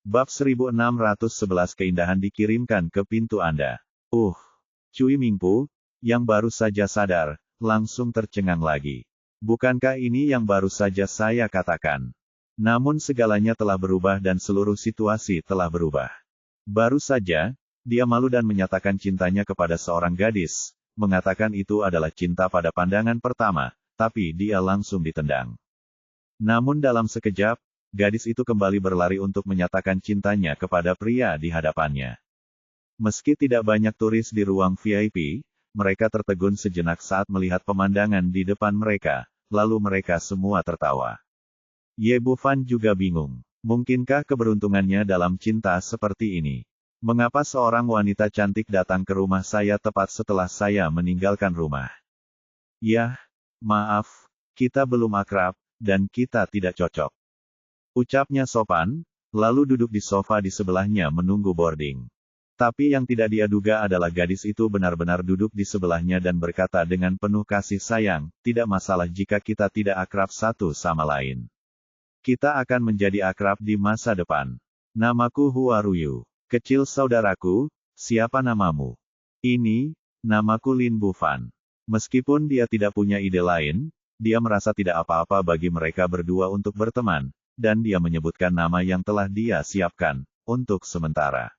Bab 1611 Keindahan dikirimkan ke pintu Anda. Cui Mingpu, yang baru saja sadar, langsung tercengang lagi. Bukankah ini yang baru saja saya katakan? Namun segalanya telah berubah dan seluruh situasi telah berubah. Baru saja, dia malu dan menyatakan cintanya kepada seorang gadis, mengatakan itu adalah cinta pada pandangan pertama, tapi dia langsung ditendang. Namun dalam sekejap, gadis itu kembali berlari untuk menyatakan cintanya kepada pria di hadapannya. Meski tidak banyak turis di ruang VIP, mereka tertegun sejenak saat melihat pemandangan di depan mereka, lalu mereka semua tertawa. Ye Bufan juga bingung. Mungkinkah keberuntungannya dalam cinta seperti ini? Mengapa seorang wanita cantik datang ke rumah saya tepat setelah saya meninggalkan rumah? Yah, maaf, kita belum akrab, dan kita tidak cocok. Ucapnya sopan, lalu duduk di sofa di sebelahnya menunggu boarding. Tapi yang tidak dia duga adalah gadis itu benar-benar duduk di sebelahnya dan berkata dengan penuh kasih sayang, tidak masalah jika kita tidak akrab satu sama lain. Kita akan menjadi akrab di masa depan. Namaku Hua Ruyu. Kecil saudaraku, siapa namamu? Ini, namaku Lin Bufan. Meskipun dia tidak punya ide lain, dia merasa tidak apa-apa bagi mereka berdua untuk berteman, dan dia menyebutkan nama yang telah dia siapkan, untuk sementara.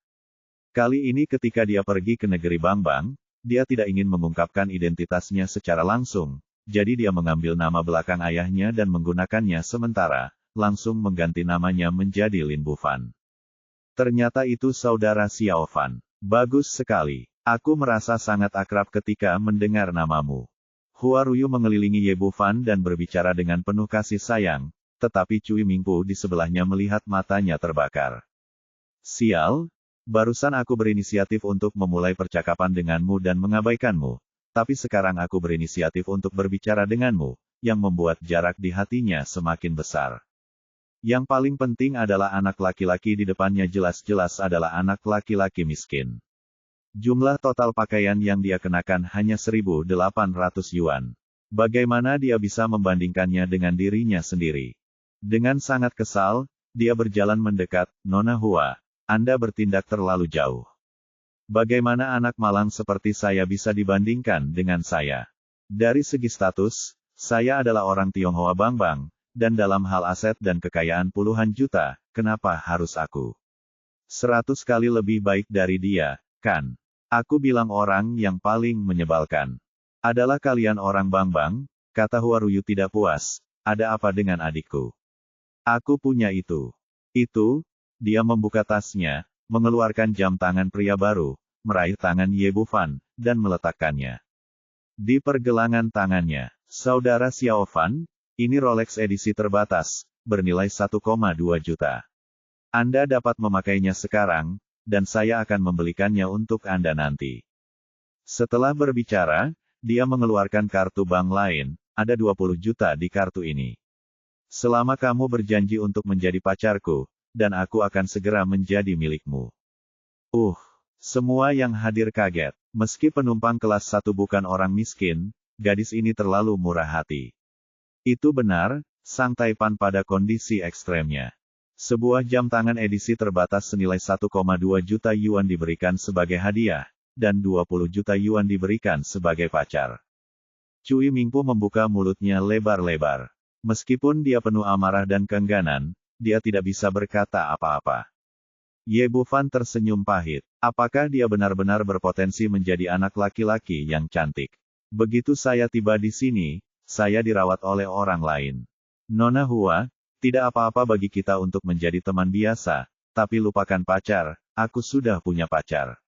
Kali ini ketika dia pergi ke negeri Bangbang, dia tidak ingin mengungkapkan identitasnya secara langsung, jadi dia mengambil nama belakang ayahnya dan menggunakannya sementara, langsung mengganti namanya menjadi Lin Bufan. Ternyata itu saudara Xiao Fan. Bagus sekali. Aku merasa sangat akrab ketika mendengar namamu. Hua Ruyu mengelilingi Ye Bufan dan berbicara dengan penuh kasih sayang, tetapi Cui Mingpu di sebelahnya melihat matanya terbakar. Sial, barusan aku berinisiatif untuk memulai percakapan denganmu dan mengabaikanmu, tapi sekarang aku berinisiatif untuk berbicara denganmu, yang membuat jarak di hatinya semakin besar. Yang paling penting adalah anak laki-laki di depannya jelas-jelas adalah anak laki-laki miskin. Jumlah total pakaian yang dia kenakan hanya 1.800 yuan. Bagaimana dia bisa membandingkannya dengan dirinya sendiri? Dengan sangat kesal, dia berjalan mendekat, Nona Hua, Anda bertindak terlalu jauh. Bagaimana anak malang seperti saya bisa dibandingkan dengan saya? Dari segi status, saya adalah orang Tionghoa Bangbang, dan dalam hal aset dan kekayaan puluhan juta, kenapa harus aku? 100 kali lebih baik dari dia, kan? Aku bilang orang yang paling menyebalkan adalah kalian orang Bangbang, kata Hua Ruyu tidak puas, ada apa dengan adikku? Aku punya itu. Itu, dia membuka tasnya, mengeluarkan jam tangan pria baru, meraih tangan Ye Bufan, dan meletakkannya di pergelangan tangannya. Saudara Xiao Fan, ini Rolex edisi terbatas, bernilai 1,2 juta. Anda dapat memakainya sekarang, dan saya akan membelikannya untuk Anda nanti. Setelah berbicara, dia mengeluarkan kartu bank lain, ada 20 juta di kartu ini. Selama kamu berjanji untuk menjadi pacarku, dan aku akan segera menjadi milikmu. Semua yang hadir kaget. Meski penumpang kelas 1 bukan orang miskin, gadis ini terlalu murah hati. Itu benar, Sang Taipan pada kondisi ekstremnya. Sebuah jam tangan edisi terbatas senilai 1,2 juta yuan diberikan sebagai hadiah, dan 20 juta yuan diberikan sebagai pacar. Cui Mingpu membuka mulutnya lebar-lebar. Meskipun dia penuh amarah dan keengganan, dia tidak bisa berkata apa-apa. Ye Bufan tersenyum pahit. Apakah dia benar-benar berpotensi menjadi anak laki-laki yang cantik? Begitu saya tiba di sini, saya dirawat oleh orang lain. Nona Hua, tidak apa-apa bagi kita untuk menjadi teman biasa, tapi lupakan pacar, aku sudah punya pacar.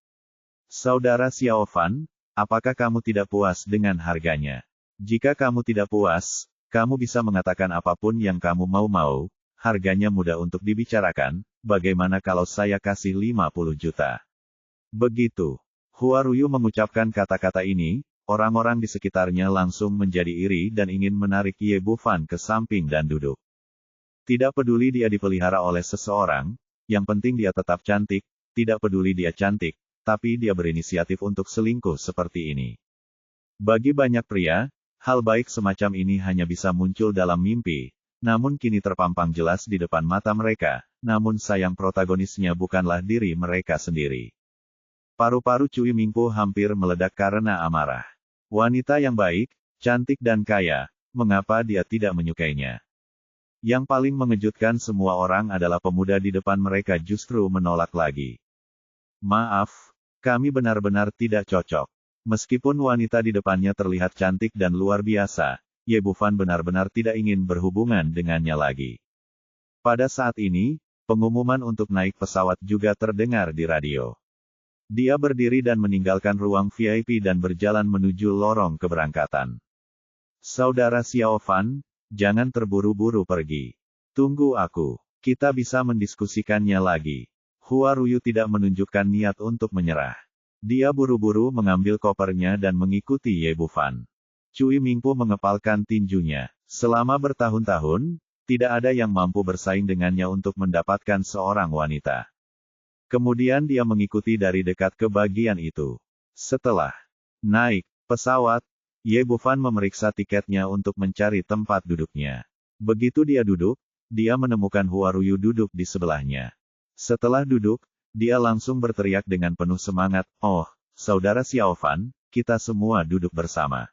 Saudara Xiao Fan, apakah kamu tidak puas dengan harganya? Jika kamu tidak puas, kamu bisa mengatakan apapun yang kamu mau, harganya mudah untuk dibicarakan, bagaimana kalau saya kasih 50 juta? Begitu Hua Ruyu mengucapkan kata-kata ini, orang-orang di sekitarnya langsung menjadi iri dan ingin menarik Ye Bufan ke samping dan duduk. Tidak peduli dia dipelihara oleh seseorang, yang penting dia tetap cantik, tidak peduli dia cantik, tapi dia berinisiatif untuk selingkuh seperti ini. Bagi banyak pria, hal baik semacam ini hanya bisa muncul dalam mimpi, namun kini terpampang jelas di depan mata mereka, namun sayang protagonisnya bukanlah diri mereka sendiri. Paru-paru Cui Mingpo hampir meledak karena amarah. Wanita yang baik, cantik dan kaya, mengapa dia tidak menyukainya? Yang paling mengejutkan semua orang adalah pemuda di depan mereka justru menolak lagi. Maaf, kami benar-benar tidak cocok. Meskipun wanita di depannya terlihat cantik dan luar biasa, Ye Bufan benar-benar tidak ingin berhubungan dengannya lagi. Pada saat ini, pengumuman untuk naik pesawat juga terdengar di radio. Dia berdiri dan meninggalkan ruang VIP dan berjalan menuju lorong keberangkatan. Saudara Xiao Fan, jangan terburu-buru pergi. Tunggu aku. Kita bisa mendiskusikannya lagi. Hua Ruyu tidak menunjukkan niat untuk menyerah. Dia buru-buru mengambil kopernya dan mengikuti Ye Bufan. Cui Mingpo mengepalkan tinjunya. Selama bertahun-tahun, tidak ada yang mampu bersaing dengannya untuk mendapatkan seorang wanita. Kemudian dia mengikuti dari dekat ke bagian itu. Setelah naik pesawat, Ye Bufan memeriksa tiketnya untuk mencari tempat duduknya. Begitu dia duduk, dia menemukan Hua Ruyu duduk di sebelahnya. Setelah duduk, dia langsung berteriak dengan penuh semangat, "Oh, saudara Xiao Fan, kita semua duduk bersama."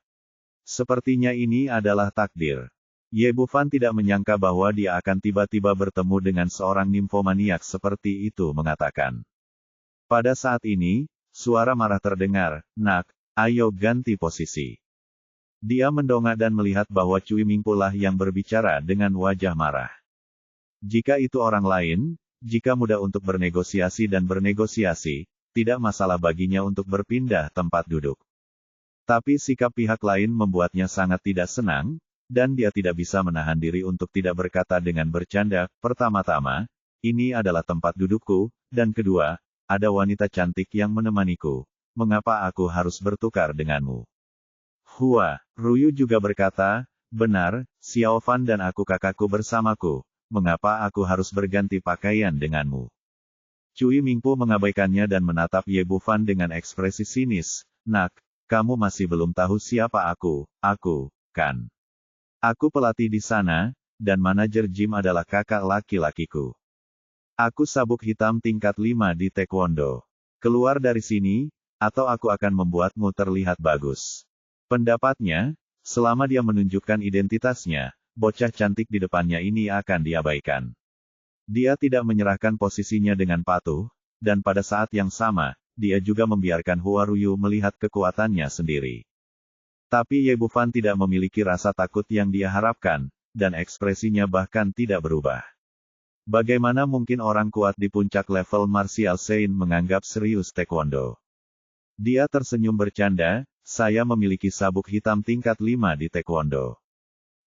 Sepertinya ini adalah takdir. Ye Bufan tidak menyangka bahwa dia akan tiba-tiba bertemu dengan seorang nimfomaniak seperti itu mengatakan. Pada saat ini, suara marah terdengar, "Nak, ayo ganti posisi." Dia mendongak dan melihat bahwa Cui Mingpo lah yang berbicara dengan wajah marah. Jika itu orang lain, jika mudah untuk bernegosiasi dan bernegosiasi, tidak masalah baginya untuk berpindah tempat duduk. Tapi sikap pihak lain membuatnya sangat tidak senang, dan dia tidak bisa menahan diri untuk tidak berkata dengan bercanda, "Pertama-tama, ini adalah tempat dudukku, dan kedua, ada wanita cantik yang menemaniku. Mengapa aku harus bertukar denganmu?" Hua Ruyu juga berkata, "Benar, Xiao Fan dan aku kakakku bersamaku. Mengapa aku harus berganti pakaian denganmu?" Cui Mingpo mengabaikannya dan menatap Ye Bufan dengan ekspresi sinis, "Nak, kamu masih belum tahu siapa aku, kan? Aku pelatih di sana, dan manajer gym adalah kakak laki-lakiku. Aku sabuk hitam tingkat 5 di Taekwondo. Keluar dari sini, atau aku akan membuatmu terlihat bagus." Pendapatnya, selama dia menunjukkan identitasnya, bocah cantik di depannya ini akan diabaikan. Dia tidak menyerahkan posisinya dengan patuh, dan pada saat yang sama, dia juga membiarkan Hua Ruyu melihat kekuatannya sendiri. Tapi Ye Bufan tidak memiliki rasa takut yang dia harapkan, dan ekspresinya bahkan tidak berubah. Bagaimana mungkin orang kuat di puncak level Martial Saint menganggap serius Taekwondo? Dia tersenyum bercanda, "Saya memiliki sabuk hitam tingkat 5 di Taekwondo.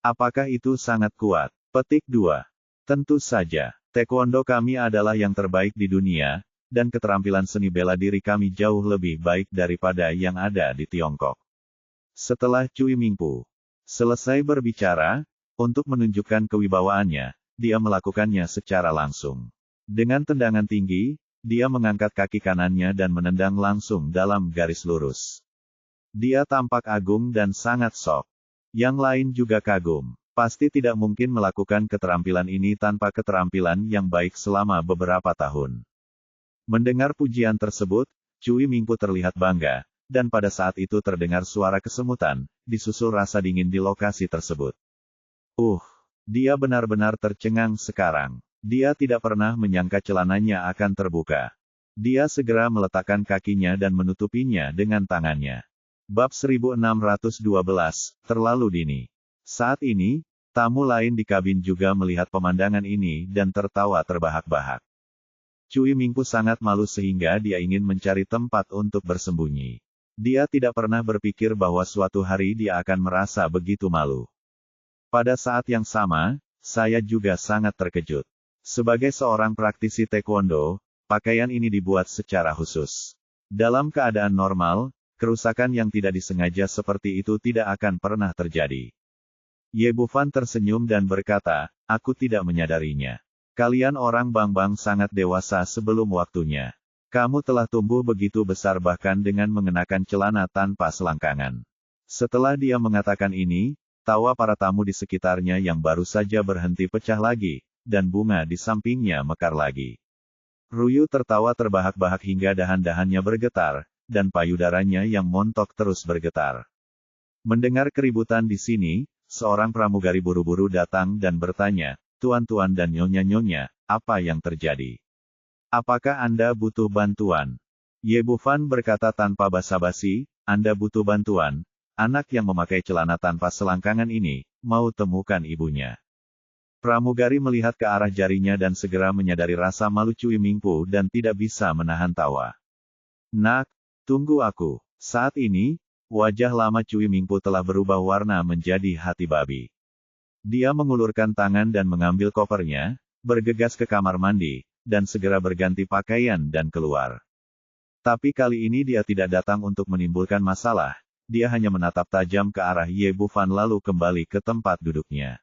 Apakah itu sangat kuat?" Petik 2. Tentu saja. Taekwondo kami adalah yang terbaik di dunia, dan keterampilan seni bela diri kami jauh lebih baik daripada yang ada di Tiongkok. Setelah Cui Mingpo selesai berbicara, untuk menunjukkan kewibawaannya, dia melakukannya secara langsung. Dengan tendangan tinggi, dia mengangkat kaki kanannya dan menendang langsung dalam garis lurus. Dia tampak agung dan sangat sok. Yang lain juga kagum. Pasti tidak mungkin melakukan keterampilan ini tanpa keterampilan yang baik selama beberapa tahun. Mendengar pujian tersebut, Cui Mingpo terlihat bangga, dan pada saat itu terdengar suara kesemutan, disusul rasa dingin di lokasi tersebut. Dia benar-benar tercengang sekarang. Dia tidak pernah menyangka celananya akan terbuka. Dia segera meletakkan kakinya dan menutupinya dengan tangannya. Bab 1612, terlalu dini. Saat ini, tamu lain di kabin juga melihat pemandangan ini dan tertawa terbahak-bahak. Cui Mingpo sangat malu sehingga dia ingin mencari tempat untuk bersembunyi. Dia tidak pernah berpikir bahwa suatu hari dia akan merasa begitu malu. Pada saat yang sama, saya juga sangat terkejut. Sebagai seorang praktisi Taekwondo, pakaian ini dibuat secara khusus. Dalam keadaan normal, kerusakan yang tidak disengaja seperti itu tidak akan pernah terjadi. Ye Bufan tersenyum dan berkata, "Aku tidak menyadarinya. Kalian orang Bangbang sangat dewasa sebelum waktunya. Kamu telah tumbuh begitu besar bahkan dengan mengenakan celana tanpa selangkangan." Setelah dia mengatakan ini, tawa para tamu di sekitarnya yang baru saja berhenti pecah lagi, dan bunga di sampingnya mekar lagi. Ruyu tertawa terbahak-bahak hingga dahan-dahannya bergetar, dan payudaranya yang montok terus bergetar. Mendengar keributan di sini, seorang pramugari buru-buru datang dan bertanya, "Tuan-tuan dan nyonya-nyonya, apa yang terjadi? Apakah Anda butuh bantuan?" Ye Bufan berkata tanpa basa-basi, "Anda butuh bantuan. Anak yang memakai celana tanpa selangkangan ini, mau temukan ibunya." Pramugari melihat ke arah jarinya dan segera menyadari rasa malu Cui Mingpu dan tidak bisa menahan tawa. "Nak, tunggu aku." Saat ini, wajah lama Cui Mingpu telah berubah warna menjadi hati babi. Dia mengulurkan tangan dan mengambil kopernya, bergegas ke kamar mandi, dan segera berganti pakaian dan keluar. Tapi kali ini dia tidak datang untuk menimbulkan masalah, dia hanya menatap tajam ke arah Ye Bufan lalu kembali ke tempat duduknya.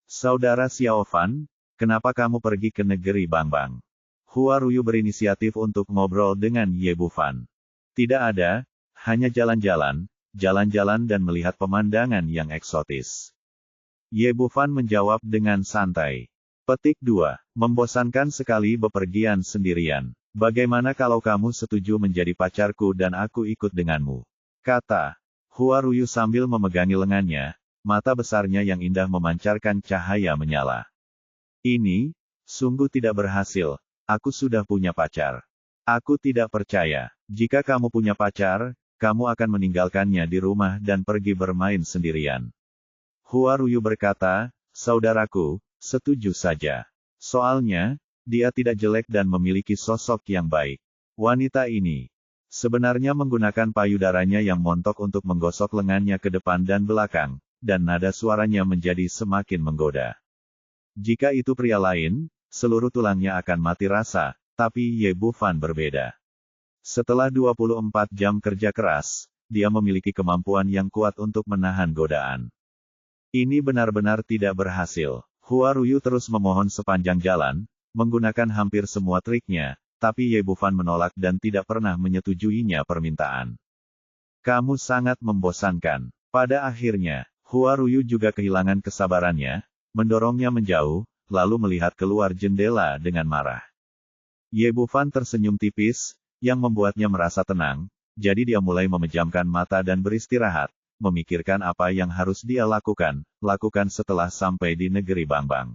"Saudara Xiao Fan, kenapa kamu pergi ke negeri Bangbang?" Hua Ruyu berinisiatif untuk ngobrol dengan Ye Bufan. "Tidak ada, hanya jalan-jalan dan melihat pemandangan yang eksotis." Ye Bufan menjawab dengan santai. Petik 2. Membosankan sekali bepergian sendirian. "Bagaimana kalau kamu setuju menjadi pacarku dan aku ikut denganmu?" kata Hua Ruyu sambil memegangi lengannya, mata besarnya yang indah memancarkan cahaya menyala. "Ini, sungguh tidak berhasil, aku sudah punya pacar. Aku tidak percaya, jika kamu punya pacar, kamu akan meninggalkannya di rumah dan pergi bermain sendirian." Hua Ruyu berkata, "Saudaraku, setuju saja. Soalnya, dia tidak jelek dan memiliki sosok yang baik. Wanita ini sebenarnya menggunakan payudaranya yang montok untuk menggosok lengannya ke depan dan belakang, dan nada suaranya menjadi semakin menggoda. Jika itu pria lain, seluruh tulangnya akan mati rasa, tapi Ye Bufan berbeda. Setelah 24 jam kerja keras, dia memiliki kemampuan yang kuat untuk menahan godaan. Ini benar-benar tidak berhasil. Hua Ruyu terus memohon sepanjang jalan, menggunakan hampir semua triknya, tapi Ye Bufan menolak dan tidak pernah menyetujuinya permintaan. "Kamu sangat membosankan." Pada akhirnya, Hua Ruyu juga kehilangan kesabarannya, mendorongnya menjauh, lalu melihat keluar jendela dengan marah. Ye Bufan tersenyum tipis, yang membuatnya merasa tenang, jadi dia mulai memejamkan mata dan beristirahat, memikirkan apa yang harus dia lakukan setelah sampai di negeri Bangbang.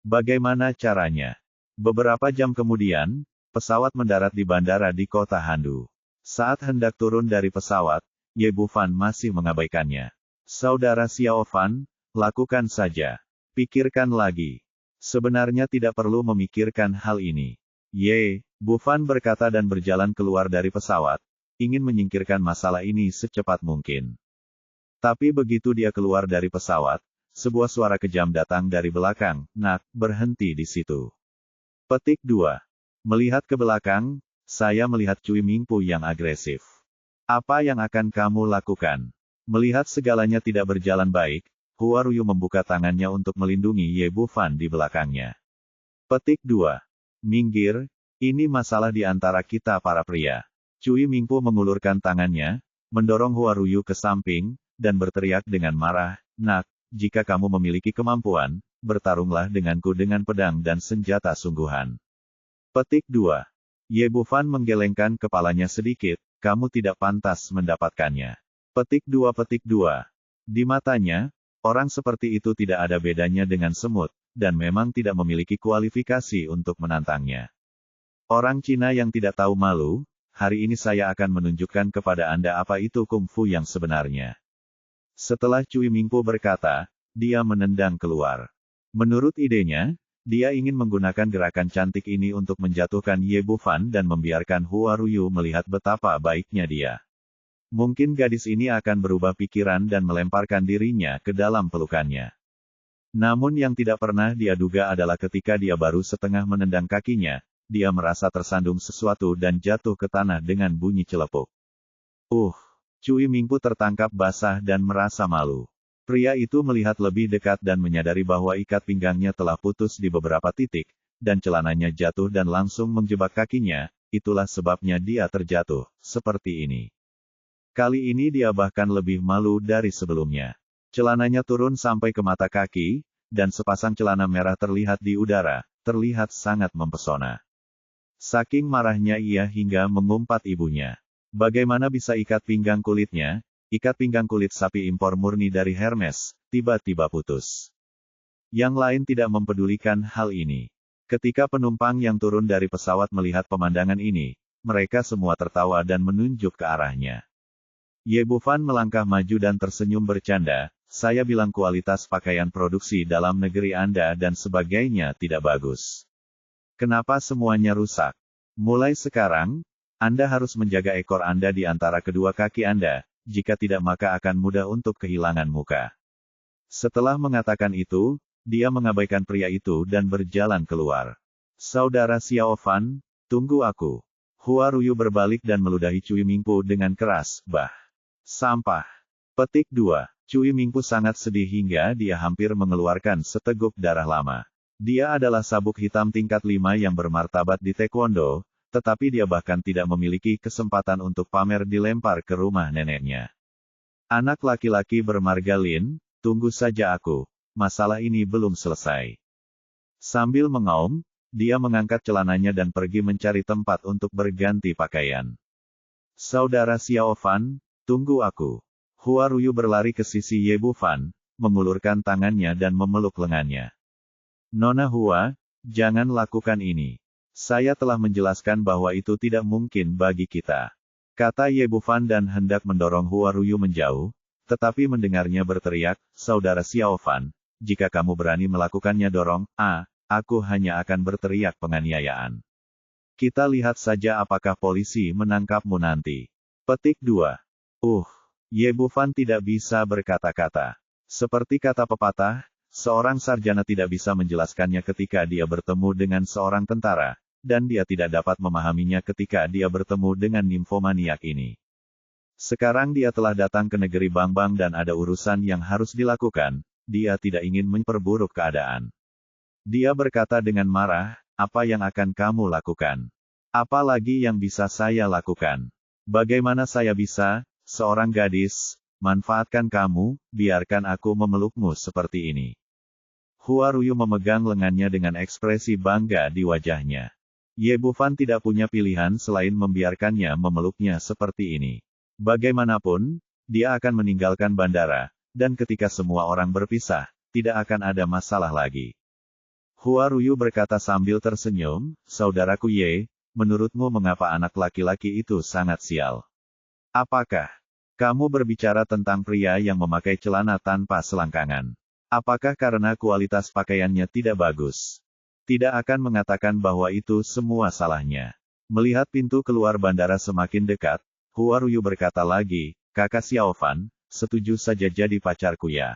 Bagaimana caranya? Beberapa jam kemudian, pesawat mendarat di bandara di kota Handu. Saat hendak turun dari pesawat, Ye Bufan masih mengabaikannya. "Saudara Xiao Fan, lakukan saja. Pikirkan lagi. Sebenarnya tidak perlu memikirkan hal ini." Ye Bufan berkata dan berjalan keluar dari pesawat, ingin menyingkirkan masalah ini secepat mungkin. Tapi begitu dia keluar dari pesawat, sebuah suara kejam datang dari belakang. "Nak, berhenti di situ." Petik 2. Melihat ke belakang, saya melihat Cui Mingpu yang agresif. "Apa yang akan kamu lakukan?" Melihat segalanya tidak berjalan baik, Hua Ruyu membuka tangannya untuk melindungi Ye Bufan di belakangnya. Petik 2. "Minggir, ini masalah di antara kita para pria." Cui Mingpu mengulurkan tangannya, mendorong Hua Ruyu ke samping, dan berteriak dengan marah, "Nak, jika kamu memiliki kemampuan, bertarunglah denganku dengan pedang dan senjata sungguhan." Petik 2. Ye Bufan menggelengkan kepalanya sedikit, "Kamu tidak pantas mendapatkannya." Petik 2. Di matanya, orang seperti itu tidak ada bedanya dengan semut, dan memang tidak memiliki kualifikasi untuk menantangnya. "Orang Cina yang tidak tahu malu, hari ini saya akan menunjukkan kepada Anda apa itu kungfu yang sebenarnya." Setelah Cui Mingpu berkata, dia menendang keluar. Menurut idenya, dia ingin menggunakan gerakan cantik ini untuk menjatuhkan Ye Bufan dan membiarkan Hua Ruyu melihat betapa baiknya dia. Mungkin gadis ini akan berubah pikiran dan melemparkan dirinya ke dalam pelukannya. Namun yang tidak pernah dia duga adalah ketika dia baru setengah menendang kakinya, dia merasa tersandung sesuatu dan jatuh ke tanah dengan bunyi celepuk. Cui Mingpu tertangkap basah dan merasa malu. Pria itu melihat lebih dekat dan menyadari bahwa ikat pinggangnya telah putus di beberapa titik, dan celananya jatuh dan langsung menjebak kakinya, itulah sebabnya dia terjatuh, seperti ini. Kali ini dia bahkan lebih malu dari sebelumnya. Celananya turun sampai ke mata kaki, dan sepasang celana merah terlihat di udara, terlihat sangat mempesona. Saking marahnya ia hingga mengumpat ibunya. Bagaimana bisa ikat pinggang kulitnya? Ikat pinggang kulit sapi impor murni dari Hermes, tiba-tiba putus. Yang lain tidak mempedulikan hal ini. Ketika penumpang yang turun dari pesawat melihat pemandangan ini, mereka semua tertawa dan menunjuk ke arahnya. Ye Bufan melangkah maju dan tersenyum bercanda, saya bilang kualitas pakaian produksi dalam negeri Anda dan sebagainya tidak bagus. Kenapa semuanya rusak? Mulai sekarang, Anda harus menjaga ekor Anda di antara kedua kaki Anda, jika tidak maka akan mudah untuk kehilangan muka. Setelah mengatakan itu, dia mengabaikan pria itu dan berjalan keluar. Saudara Xiao Fan, tunggu aku. Hua Ruyu berbalik dan meludahi Cui Mingpu dengan keras, bah. Sampah. Petik 2. Cui Mingpu sangat sedih hingga dia hampir mengeluarkan seteguk darah lama. Dia adalah sabuk hitam tingkat 5 yang bermartabat di Taekwondo, tetapi dia bahkan tidak memiliki kesempatan untuk pamer dilempar ke rumah neneknya. Anak laki-laki bermarga Lin, tunggu saja aku. Masalah ini belum selesai. Sambil mengaum, dia mengangkat celananya dan pergi mencari tempat untuk berganti pakaian. Saudara Xiao Fan, tunggu aku. Hua Ruyu berlari ke sisi Ye Bufan, mengulurkan tangannya dan memeluk lengannya. Nona Hua, jangan lakukan ini. Saya telah menjelaskan bahwa itu tidak mungkin bagi kita. Kata Ye Bufan dan hendak mendorong Hua Ruyu menjauh, tetapi mendengarnya berteriak, Saudara Xiao Fan, jika kamu berani melakukannya dorong, aku hanya akan berteriak penganiayaan. Kita lihat saja apakah polisi menangkapmu nanti. Petik 2. Ye Bufan tidak bisa berkata-kata. Seperti kata pepatah, seorang sarjana tidak bisa menjelaskannya ketika dia bertemu dengan seorang tentara, dan dia tidak dapat memahaminya ketika dia bertemu dengan nimfomaniak ini. Sekarang dia telah datang ke negeri Bangbang dan ada urusan yang harus dilakukan, dia tidak ingin memperburuk keadaan. Dia berkata dengan marah, apa yang akan kamu lakukan? Apa lagi yang bisa saya lakukan? Bagaimana saya bisa, seorang gadis, manfaatkan kamu, biarkan aku memelukmu seperti ini. Hua Ruyu memegang lengannya dengan ekspresi bangga di wajahnya. Ye Bufan tidak punya pilihan selain membiarkannya memeluknya seperti ini. Bagaimanapun, dia akan meninggalkan bandara, dan ketika semua orang berpisah, tidak akan ada masalah lagi. Hua Ruyu berkata sambil tersenyum, Saudaraku Ye, menurutmu mengapa anak laki-laki itu sangat sial? Apakah kamu berbicara tentang pria yang memakai celana tanpa selangkangan? Apakah karena kualitas pakaiannya tidak bagus? Tidak akan mengatakan bahwa itu semua salahnya. Melihat pintu keluar bandara semakin dekat, Hua Ruyu berkata lagi, Kakak Xiao Fan, setuju saja jadi pacarku ya.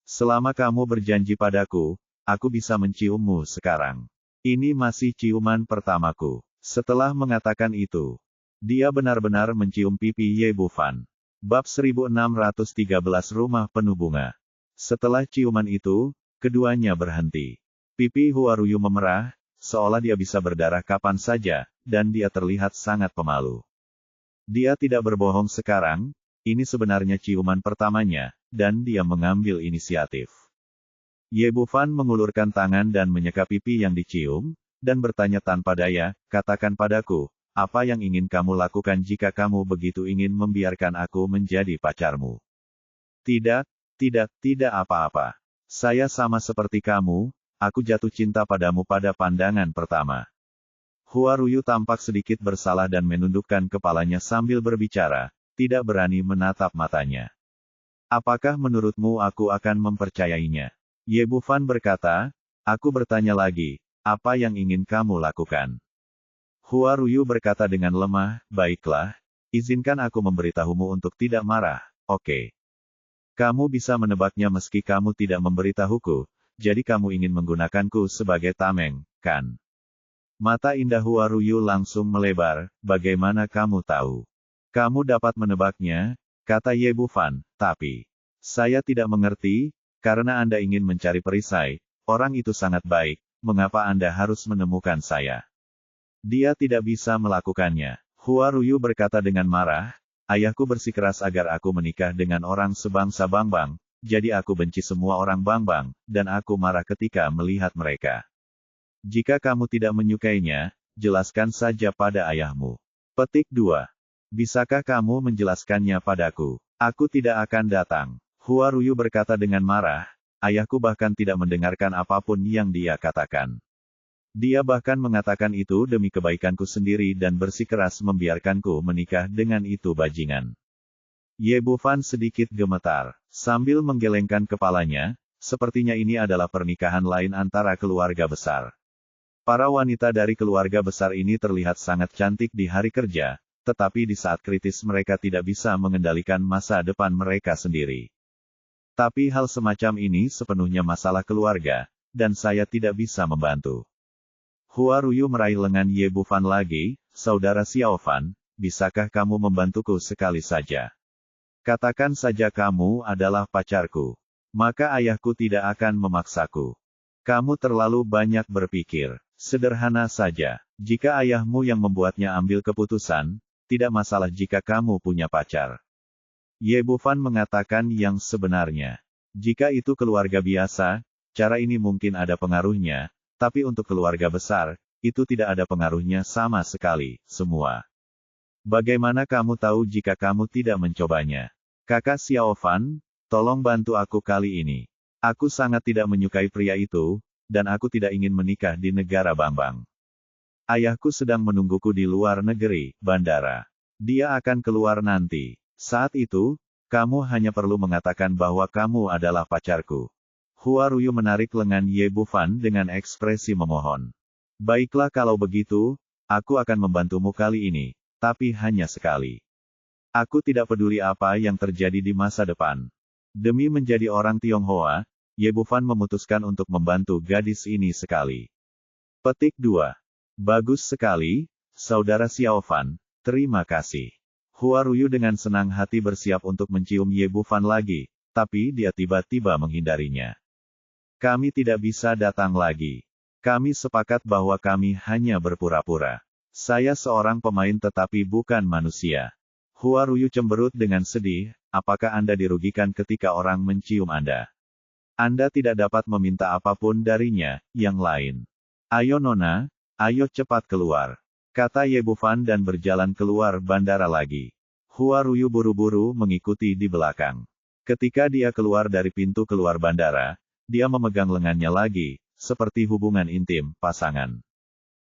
Selama kamu berjanji padaku, aku bisa menciummu sekarang. Ini masih ciuman pertamaku. Setelah mengatakan itu, dia benar-benar mencium pipi Ye Bufan. Bab 1613 Rumah Penuh Bunga. Setelah ciuman itu, keduanya berhenti. Pipi Hua Ruyu memerah, seolah dia bisa berdarah kapan saja, dan dia terlihat sangat pemalu. Dia tidak berbohong sekarang, ini sebenarnya ciuman pertamanya, dan dia mengambil inisiatif. Ye Bufan mengulurkan tangan dan menyeka pipi yang dicium, dan bertanya tanpa daya, katakan padaku, apa yang ingin kamu lakukan jika kamu begitu ingin membiarkan aku menjadi pacarmu? Tidak apa-apa. Saya sama seperti kamu, aku jatuh cinta padamu pada pandangan pertama. Hua Ruyu tampak sedikit bersalah dan menundukkan kepalanya sambil berbicara, tidak berani menatap matanya. Apakah menurutmu aku akan mempercayainya? Ye Bufan berkata, aku bertanya lagi, apa yang ingin kamu lakukan? Hua Ruyu berkata dengan lemah, baiklah, izinkan aku memberitahumu untuk tidak marah, oke. Kamu bisa menebaknya meski kamu tidak memberitahuku, jadi kamu ingin menggunakanku sebagai tameng, kan? Mata indah Hua Ruyu langsung melebar, bagaimana kamu tahu? Kamu dapat menebaknya, kata Ye Bufan, tapi saya tidak mengerti, karena Anda ingin mencari perisai, orang itu sangat baik, mengapa Anda harus menemukan saya? Dia tidak bisa melakukannya. Hua Ruyu berkata dengan marah, ayahku bersikeras agar aku menikah dengan orang sebangsa Bangbang, jadi aku benci semua orang Bangbang, dan aku marah ketika melihat mereka. Jika kamu tidak menyukainya, jelaskan saja pada ayahmu. Petik 2. Bisakah kamu menjelaskannya padaku? Aku tidak akan datang. Hua Ruyu berkata dengan marah, ayahku bahkan tidak mendengarkan apapun yang dia katakan. Dia bahkan mengatakan itu demi kebaikanku sendiri dan bersikeras membiarkanku menikah dengan itu bajingan. Ye Bufan sedikit gemetar, sambil menggelengkan kepalanya, sepertinya ini adalah pernikahan lain antara keluarga besar. Para wanita dari keluarga besar ini terlihat sangat cantik di hari kerja, tetapi di saat kritis mereka tidak bisa mengendalikan masa depan mereka sendiri. Tapi hal semacam ini sepenuhnya masalah keluarga, dan saya tidak bisa membantu. Hua Ruyu meraih lengan Ye Bufan lagi, saudara Xiaofan, bisakah kamu membantuku sekali saja? Katakan saja kamu adalah pacarku. Maka ayahku tidak akan memaksaku. Kamu terlalu banyak berpikir. Sederhana saja, jika ayahmu yang membuatnya ambil keputusan, tidak masalah jika kamu punya pacar. Ye Bufan mengatakan yang sebenarnya. Jika itu keluarga biasa, cara ini mungkin ada pengaruhnya, tapi untuk keluarga besar, itu tidak ada pengaruhnya sama sekali, semua. Bagaimana kamu tahu jika kamu tidak mencobanya? Kakak Xiaofan, tolong bantu aku kali ini. Aku sangat tidak menyukai pria itu, dan aku tidak ingin menikah di negara Bangbang. Ayahku sedang menungguku di luar negeri, bandara. Dia akan keluar nanti. Saat itu, kamu hanya perlu mengatakan bahwa kamu adalah pacarku. Hua Ruyu menarik lengan Ye Bufan dengan ekspresi memohon. Baiklah kalau begitu, aku akan membantumu kali ini, tapi hanya sekali. Aku tidak peduli apa yang terjadi di masa depan. Demi menjadi orang Tionghoa, Ye Bufan memutuskan untuk membantu gadis ini sekali. Petik 2. Bagus sekali, saudara Xiaofan, terima kasih. Hua Ruyu dengan senang hati bersiap untuk mencium Ye Bufan lagi, tapi dia tiba-tiba menghindarinya. Kami tidak bisa datang lagi. Kami sepakat bahwa kami hanya berpura-pura. Saya seorang pemain tetapi bukan manusia. Hua Ruyu cemberut dengan sedih, apakah Anda dirugikan ketika orang mencium Anda? Anda tidak dapat meminta apapun darinya, yang lain. Ayo Nona, ayo cepat keluar. Kata Ye Bufan dan berjalan keluar bandara lagi. Hua Ruyu buru-buru mengikuti di belakang. Ketika dia keluar dari pintu keluar bandara, dia memegang lengannya lagi, seperti hubungan intim, pasangan.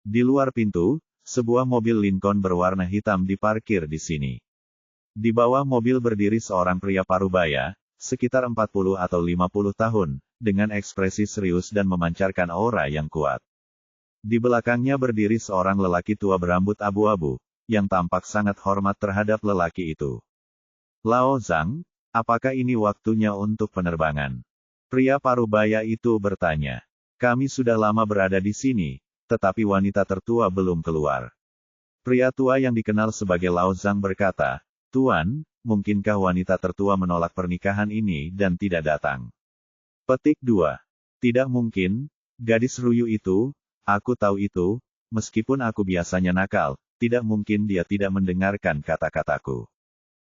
Di luar pintu, sebuah mobil Lincoln berwarna hitam diparkir di sini. Di bawah mobil berdiri seorang pria parubaya, sekitar 40 atau 50 tahun, dengan ekspresi serius dan memancarkan aura yang kuat. Di belakangnya berdiri seorang lelaki tua berambut abu-abu, yang tampak sangat hormat terhadap lelaki itu. Lao Zhang, apakah ini waktunya untuk penerbangan? Pria parubaya itu bertanya. Kami sudah lama berada di sini, tetapi wanita tertua belum keluar. Pria tua yang dikenal sebagai Lao Zhang berkata, Tuan, mungkinkah wanita tertua menolak pernikahan ini dan tidak datang? Petik 2. Tidak mungkin, gadis Ruyu itu, aku tahu itu, meskipun aku biasanya nakal, tidak mungkin dia tidak mendengarkan kata-kataku.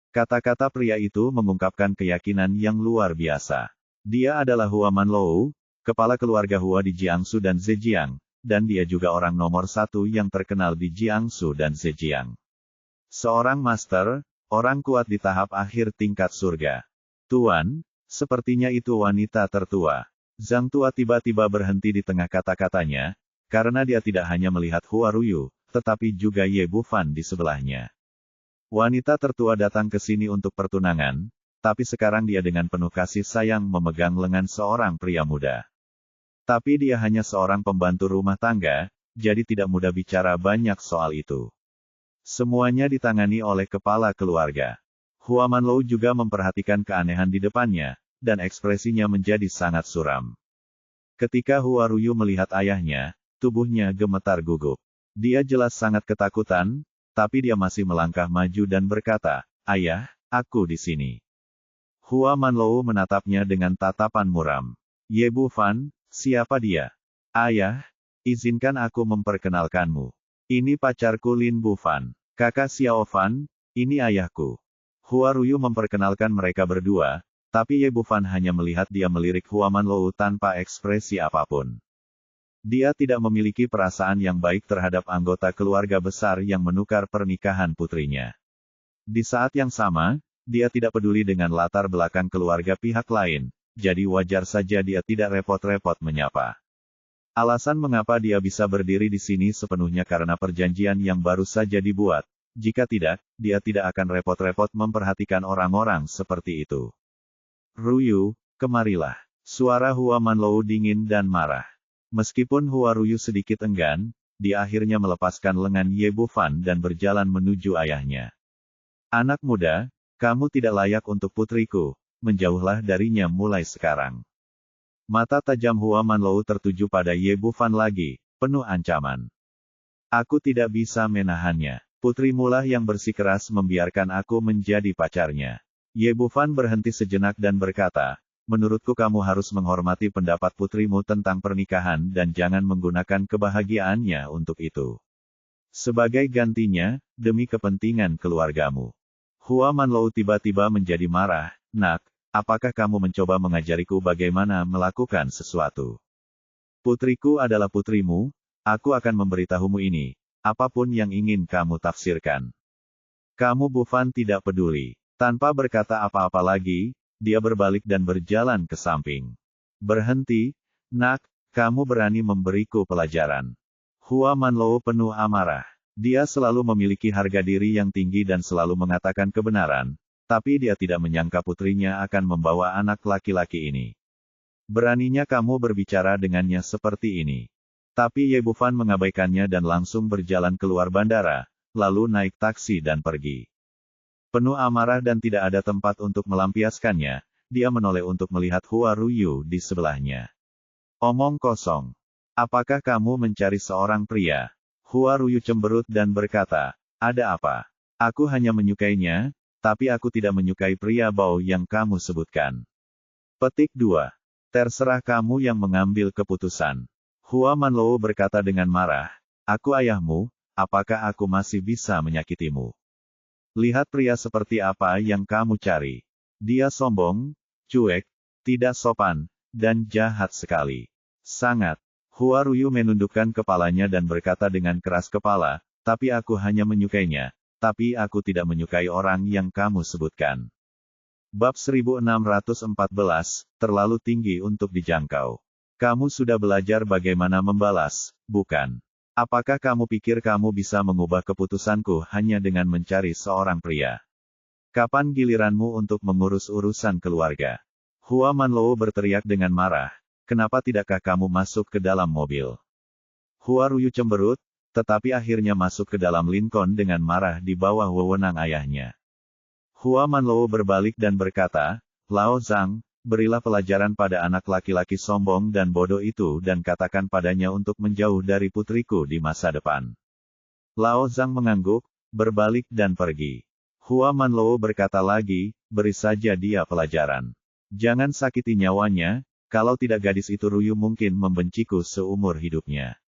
Kata-kata pria itu mengungkapkan keyakinan yang luar biasa. Dia adalah Hua Manlou, kepala keluarga Hua di Jiangsu dan Zhejiang, dan dia juga orang nomor 1 yang terkenal di Jiangsu dan Zhejiang. Seorang master, orang kuat di tahap akhir tingkat surga. Tuan, sepertinya itu wanita tertua. Zhang tua tiba-tiba berhenti di tengah kata-katanya, karena dia tidak hanya melihat Hua Ruyu, tetapi juga Ye Bufan di sebelahnya. Wanita tertua datang ke sini untuk pertunangan, tapi sekarang dia dengan penuh kasih sayang memegang lengan seorang pria muda. Tapi dia hanya seorang pembantu rumah tangga, jadi tidak mudah bicara banyak soal itu. Semuanya ditangani oleh kepala keluarga. Hua Manlou juga memperhatikan keanehan di depannya, dan ekspresinya menjadi sangat suram. Ketika Hua Ruyu melihat ayahnya, tubuhnya gemetar gugup. Dia jelas sangat ketakutan, tapi dia masih melangkah maju dan berkata, Ayah, aku di sini. Hua Manlou menatapnya dengan tatapan muram. Ye Bufan, siapa dia? Ayah, izinkan aku memperkenalkanmu. Ini pacarku Lin Bufan. Kakak Xiaofan, ini ayahku. Hua Ruyu memperkenalkan mereka berdua, Tapi Ye Bufan hanya melihat dia melirik Hua Manlou tanpa ekspresi apapun. Dia tidak memiliki perasaan yang baik terhadap anggota keluarga besar yang menukar pernikahan putrinya. Di saat yang sama, dia tidak peduli dengan latar belakang keluarga pihak lain, jadi wajar saja dia tidak repot-repot menyapa. Alasan mengapa dia bisa berdiri di sini sepenuhnya karena perjanjian yang baru saja dibuat. Jika tidak, dia tidak akan repot-repot memperhatikan orang-orang seperti itu. Ruyu, kemarilah. Suara Hua Manlou dingin dan marah. Meskipun Hua Ruyu sedikit enggan, dia akhirnya melepaskan lengan Ye Bufan dan berjalan menuju ayahnya. Anak muda, kamu tidak layak untuk putriku, menjauhlah darinya mulai sekarang. Mata tajam Hua Manlou tertuju pada Ye Bufan lagi, penuh ancaman. Aku tidak bisa menahannya. Putrimulah yang bersikeras membiarkan aku menjadi pacarnya. Ye Bufan berhenti sejenak dan berkata, menurutku kamu harus menghormati pendapat putrimu tentang pernikahan dan jangan menggunakan kebahagiaannya untuk itu. Sebagai gantinya, demi kepentingan keluargamu. Hua Manlou tiba-tiba menjadi marah, nak, apakah kamu mencoba mengajariku bagaimana melakukan sesuatu? Putriku adalah putrimu, aku akan memberitahumu ini, apapun yang ingin kamu tafsirkan. Kamu Bufan tidak peduli. Tanpa berkata apa-apa lagi, dia berbalik dan berjalan ke samping. Berhenti, nak, kamu berani memberiku pelajaran. Hua Manlou penuh amarah. Dia selalu memiliki harga diri yang tinggi dan selalu mengatakan kebenaran, tapi dia tidak menyangka putrinya akan membawa anak laki-laki ini. Beraninya kamu berbicara dengannya seperti ini. Tapi Ye Bufan mengabaikannya dan langsung berjalan keluar bandara, lalu naik taksi dan pergi. Penuh amarah dan tidak ada tempat untuk melampiaskannya, dia menoleh untuk melihat Hua Ruyu di sebelahnya. Omong kosong. Apakah kamu mencari seorang pria? Hua Ruyu cemberut dan berkata, ada apa? Aku hanya menyukainya, tapi aku tidak menyukai pria bau yang kamu sebutkan. Petik 2. Terserah kamu yang mengambil keputusan. Hua Manlou berkata dengan marah, aku ayahmu, apakah aku masih bisa menyakitimu? Lihat pria seperti apa yang kamu cari. Dia sombong, cuek, tidak sopan, dan jahat sekali. Sangat. Hua Ruyu menundukkan kepalanya dan berkata dengan keras kepala, tapi aku hanya menyukainya, tapi aku tidak menyukai orang yang kamu sebutkan. Bab 1614, terlalu tinggi untuk dijangkau. Kamu sudah belajar bagaimana membalas, bukan? Apakah kamu pikir kamu bisa mengubah keputusanku hanya dengan mencari seorang pria? Kapan giliranmu untuk mengurus urusan keluarga? Hua Manlou berteriak dengan marah, kenapa tidakkah kamu masuk ke dalam mobil? Hua Ruyu cemberut, tetapi akhirnya masuk ke dalam Lincoln dengan marah di bawah wewenang ayahnya. Hua Manlou berbalik dan berkata, Lao Zhang, berilah pelajaran pada anak laki-laki sombong dan bodoh itu dan katakan padanya untuk menjauh dari putriku di masa depan. Lao Zhang mengangguk, berbalik dan pergi. Hua Manlou berkata lagi, beri saja dia pelajaran. Jangan sakiti nyawanya, kalau tidak gadis itu Ruyu mungkin membenciku seumur hidupnya.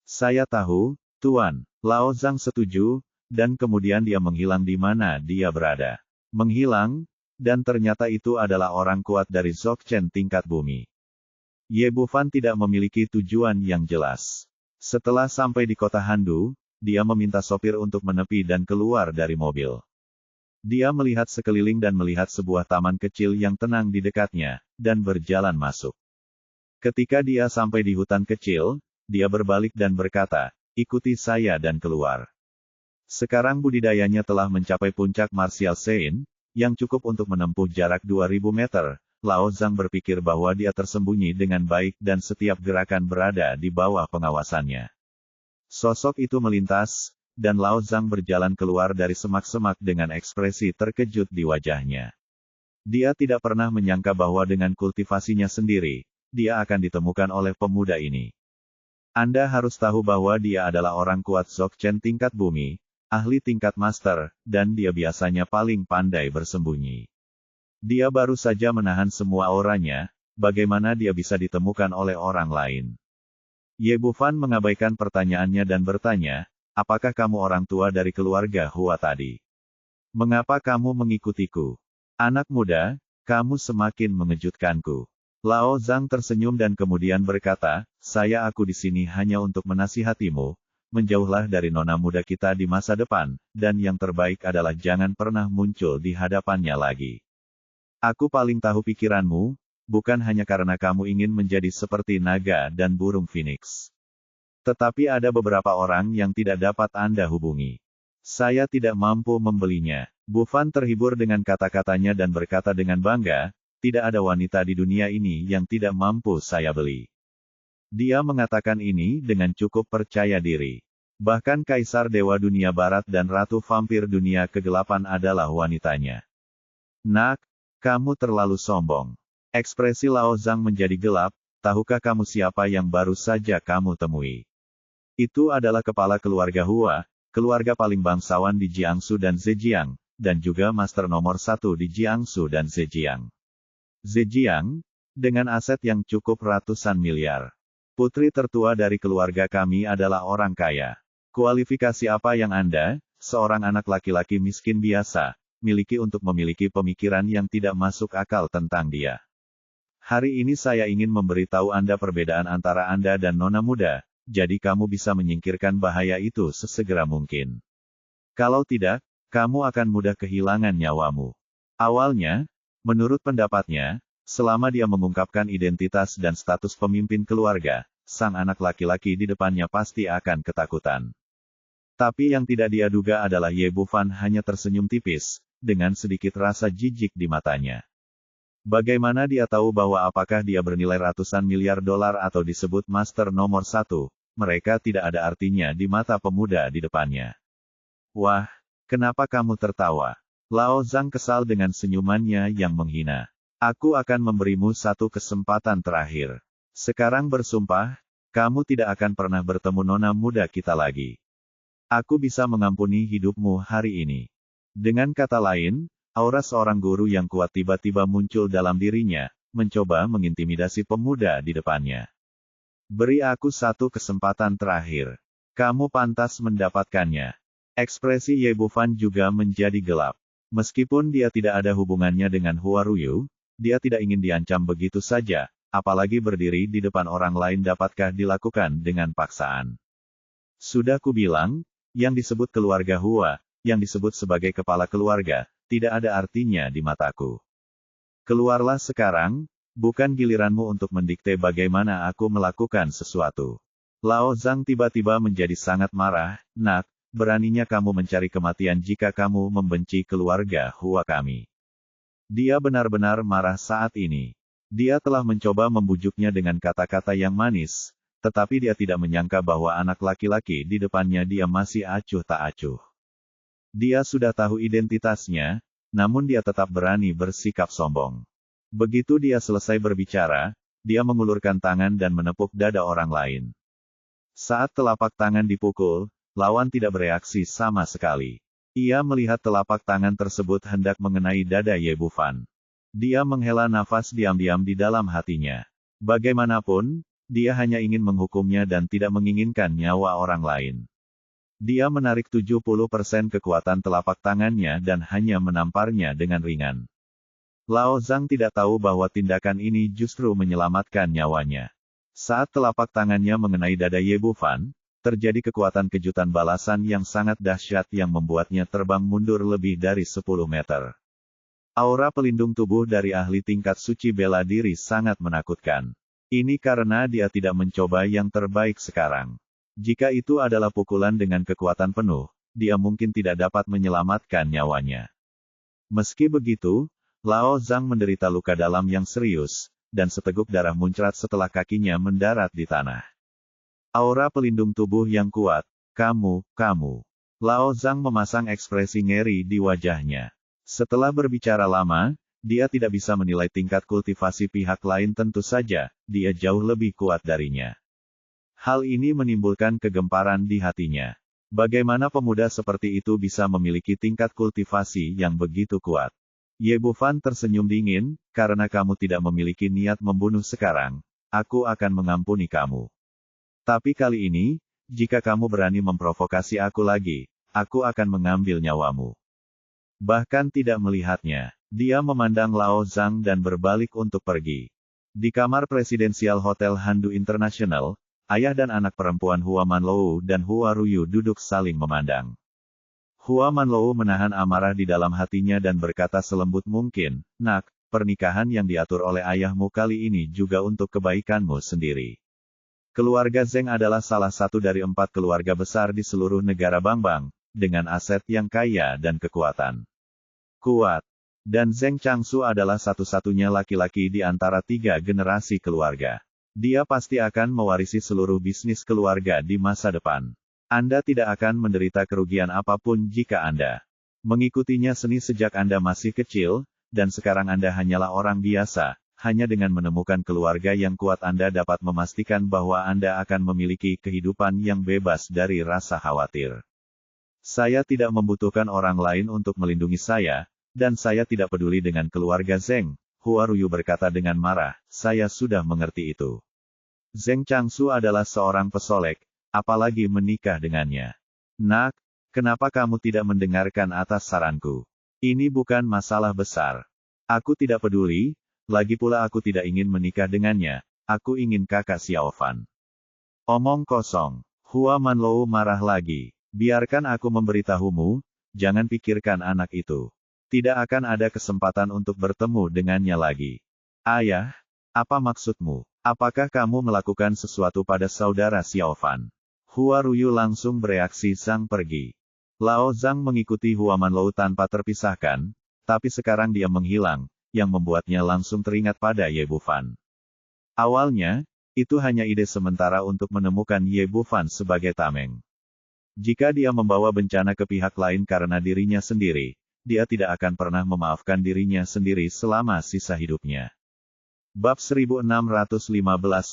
Saya tahu, Tuan. Lao Zhang setuju, dan kemudian dia menghilang di mana dia berada. Menghilang, dan ternyata itu adalah orang kuat dari Dzogchen tingkat bumi. Ye Bufan tidak memiliki tujuan yang jelas. Setelah sampai di kota Handu, dia meminta sopir untuk menepi dan keluar dari mobil. Dia melihat sekeliling dan melihat sebuah taman kecil yang tenang di dekatnya, dan berjalan masuk. Ketika dia sampai di hutan kecil, dia berbalik dan berkata, ikuti saya dan keluar. Sekarang budidayanya telah mencapai puncak Martial Sein, yang cukup untuk menempuh jarak 2000 meter, Lao Zhang berpikir bahwa dia tersembunyi dengan baik dan setiap gerakan berada di bawah pengawasannya. Sosok itu melintas, dan Lao Zhang berjalan keluar dari semak-semak dengan ekspresi terkejut di wajahnya. Dia tidak pernah menyangka bahwa dengan kultivasinya sendiri, dia akan ditemukan oleh pemuda ini. Anda harus tahu bahwa dia adalah orang kuat Dzogchen tingkat bumi, ahli tingkat master, dan dia biasanya paling pandai bersembunyi. Dia baru saja menahan semua auranya, bagaimana dia bisa ditemukan oleh orang lain? Ye Bufan mengabaikan pertanyaannya dan bertanya, apakah kamu orang tua dari keluarga Hua tadi? Mengapa kamu mengikutiku? Anak muda, Kamu semakin mengejutkanku. Lao Zhang tersenyum dan kemudian berkata, aku di sini hanya untuk menasihatimu. Menjauhlah dari nona muda kita di masa depan, dan yang terbaik adalah jangan pernah muncul di hadapannya lagi. Aku paling tahu pikiranmu, bukan hanya karena kamu ingin menjadi seperti naga dan burung phoenix. Tetapi ada beberapa orang yang tidak dapat Anda hubungi. Saya tidak mampu membelinya. Bu Fan terhibur dengan kata-katanya dan berkata dengan bangga, tidak ada wanita di dunia ini yang tidak mampu saya beli. Dia mengatakan ini dengan cukup percaya diri. Bahkan Kaisar Dewa Dunia Barat dan Ratu Vampir Dunia Kegelapan adalah wanitanya. Nak, kamu terlalu sombong. Ekspresi Lao Zhang menjadi gelap, tahukah kamu siapa yang baru saja kamu temui? Itu adalah kepala keluarga Hua, keluarga paling bangsawan di Jiangsu dan Zhejiang, dan juga master nomor 1 di Jiangsu dan Zhejiang. Zhejiang, dengan aset yang cukup ratusan miliar. Putri tertua dari keluarga kami adalah orang kaya. Kualifikasi apa yang Anda, seorang anak laki-laki miskin biasa, miliki untuk memiliki pemikiran yang tidak masuk akal tentang dia? Hari ini saya ingin memberitahu Anda perbedaan antara Anda dan nona muda, jadi kamu bisa menyingkirkan bahaya itu sesegera mungkin. Kalau tidak, kamu akan mudah kehilangan nyawamu. Awalnya, menurut pendapatnya, selama dia mengungkapkan identitas dan status pemimpin keluarga, sang anak laki-laki di depannya pasti akan ketakutan. Tapi yang tidak dia duga adalah Ye Bufan hanya tersenyum tipis, dengan sedikit rasa jijik di matanya. Bagaimana dia tahu bahwa apakah dia bernilai ratusan miliar dolar atau disebut master nomor 1, mereka tidak ada artinya di mata pemuda di depannya. Wah, kenapa kamu tertawa? Lao Zhang kesal dengan senyumannya yang menghina. Aku akan memberimu satu kesempatan terakhir. Sekarang bersumpah, kamu tidak akan pernah bertemu nona muda kita lagi. Aku bisa mengampuni hidupmu hari ini. Dengan kata lain, aura seorang guru yang kuat tiba-tiba muncul dalam dirinya, mencoba mengintimidasi pemuda di depannya. Beri aku satu kesempatan terakhir. Kamu pantas mendapatkannya. Ekspresi Ye Bufan juga menjadi gelap. Meskipun dia tidak ada hubungannya dengan Hua Ruyu, dia tidak ingin diancam begitu saja, apalagi berdiri di depan orang lain dapatkah dilakukan dengan paksaan. Sudah kubilang, yang disebut keluarga Hua, yang disebut sebagai kepala keluarga, tidak ada artinya di mataku. Keluarlah sekarang, bukan giliranmu untuk mendikte bagaimana aku melakukan sesuatu. Lao Zhang tiba-tiba menjadi sangat marah, nak, beraninya kamu mencari kematian jika kamu membenci keluarga Hua kami. Dia benar-benar marah saat ini. Dia telah mencoba membujuknya dengan kata-kata yang manis, tetapi dia tidak menyangka bahwa anak laki-laki di depannya dia masih acuh tak acuh. Dia sudah tahu identitasnya, namun dia tetap berani bersikap sombong. Begitu dia selesai berbicara, dia mengulurkan tangan dan menepuk dada orang lain. Saat telapak tangan dipukul, lawan tidak bereaksi sama sekali. Ia melihat telapak tangan tersebut hendak mengenai dada Ye Bufan. Dia menghela nafas diam-diam di dalam hatinya. Bagaimanapun, dia hanya ingin menghukumnya dan tidak menginginkan nyawa orang lain. Dia menarik 70% kekuatan telapak tangannya dan hanya menamparnya dengan ringan. Lao Zhang tidak tahu bahwa tindakan ini justru menyelamatkan nyawanya. Saat telapak tangannya mengenai dada Ye Bufan, terjadi kekuatan kejutan balasan yang sangat dahsyat yang membuatnya terbang mundur lebih dari 10 meter. Aura pelindung tubuh dari ahli tingkat suci bela diri sangat menakutkan. Ini karena dia tidak mencoba yang terbaik sekarang. Jika itu adalah pukulan dengan kekuatan penuh, dia mungkin tidak dapat menyelamatkan nyawanya. Meski begitu, Lao Zhang menderita luka dalam yang serius, dan seteguk darah muncrat setelah kakinya mendarat di tanah. Aura pelindung tubuh yang kuat, kamu. Lao Zhang memasang ekspresi ngeri di wajahnya. Setelah berbicara lama, dia tidak bisa menilai tingkat kultivasi pihak lain tentu saja, dia jauh lebih kuat darinya. Hal ini menimbulkan kegemparan di hatinya. Bagaimana pemuda seperti itu bisa memiliki tingkat kultivasi yang begitu kuat? Ye Bufan tersenyum dingin, karena kamu tidak memiliki niat membunuh sekarang, aku akan mengampuni kamu. Tapi kali ini, jika kamu berani memprovokasi aku lagi, aku akan mengambil nyawamu. Bahkan tidak melihatnya. Dia memandang Lao Zhang dan berbalik untuk pergi. Di kamar presidensial Hotel Handu International, ayah dan anak perempuan Hua Manlou dan Hua Ruyu duduk saling memandang. Hua Manlou menahan amarah di dalam hatinya dan berkata selembut mungkin, "Nak, pernikahan yang diatur oleh ayahmu kali ini juga untuk kebaikanmu sendiri." Keluarga Zheng adalah salah satu dari 4 keluarga besar di seluruh negara Bangbang, dengan aset yang kaya dan kekuatan kuat. Dan Zheng Changsu adalah satu-satunya laki-laki di antara 3 generasi keluarga. Dia pasti akan mewarisi seluruh bisnis keluarga di masa depan. Anda tidak akan menderita kerugian apapun jika Anda mengikutinya seni sejak Anda masih kecil, dan sekarang Anda hanyalah orang biasa. Hanya dengan menemukan keluarga yang kuat Anda dapat memastikan bahwa Anda akan memiliki kehidupan yang bebas dari rasa khawatir. Saya tidak membutuhkan orang lain untuk melindungi saya, dan saya tidak peduli dengan keluarga Zheng, Hua Ruyu berkata dengan marah, "Saya sudah mengerti itu. Zheng Changsu adalah seorang pesolek, apalagi menikah dengannya. Nak, kenapa kamu tidak mendengarkan atas saranku? Ini bukan masalah besar. Aku tidak peduli, lagi pula aku tidak ingin menikah dengannya, aku ingin kakak Xiaofan." Omong kosong. Hua Manlou marah lagi. "Biarkan aku memberitahumu, jangan pikirkan anak itu. Tidak akan ada kesempatan untuk bertemu dengannya lagi." "Ayah, apa maksudmu? Apakah kamu melakukan sesuatu pada saudara Xiaofan?" Hua Ruyu langsung bereaksi sang pergi. Lao Zhang mengikuti Hua Manlou tanpa terpisahkan, tapi sekarang dia menghilang, yang membuatnya langsung teringat pada Ye Bufan. Awalnya, itu hanya ide sementara untuk menemukan Ye Bufan sebagai tameng. Jika dia membawa bencana ke pihak lain karena dirinya sendiri, dia tidak akan pernah memaafkan dirinya sendiri selama sisa hidupnya. Bab 1615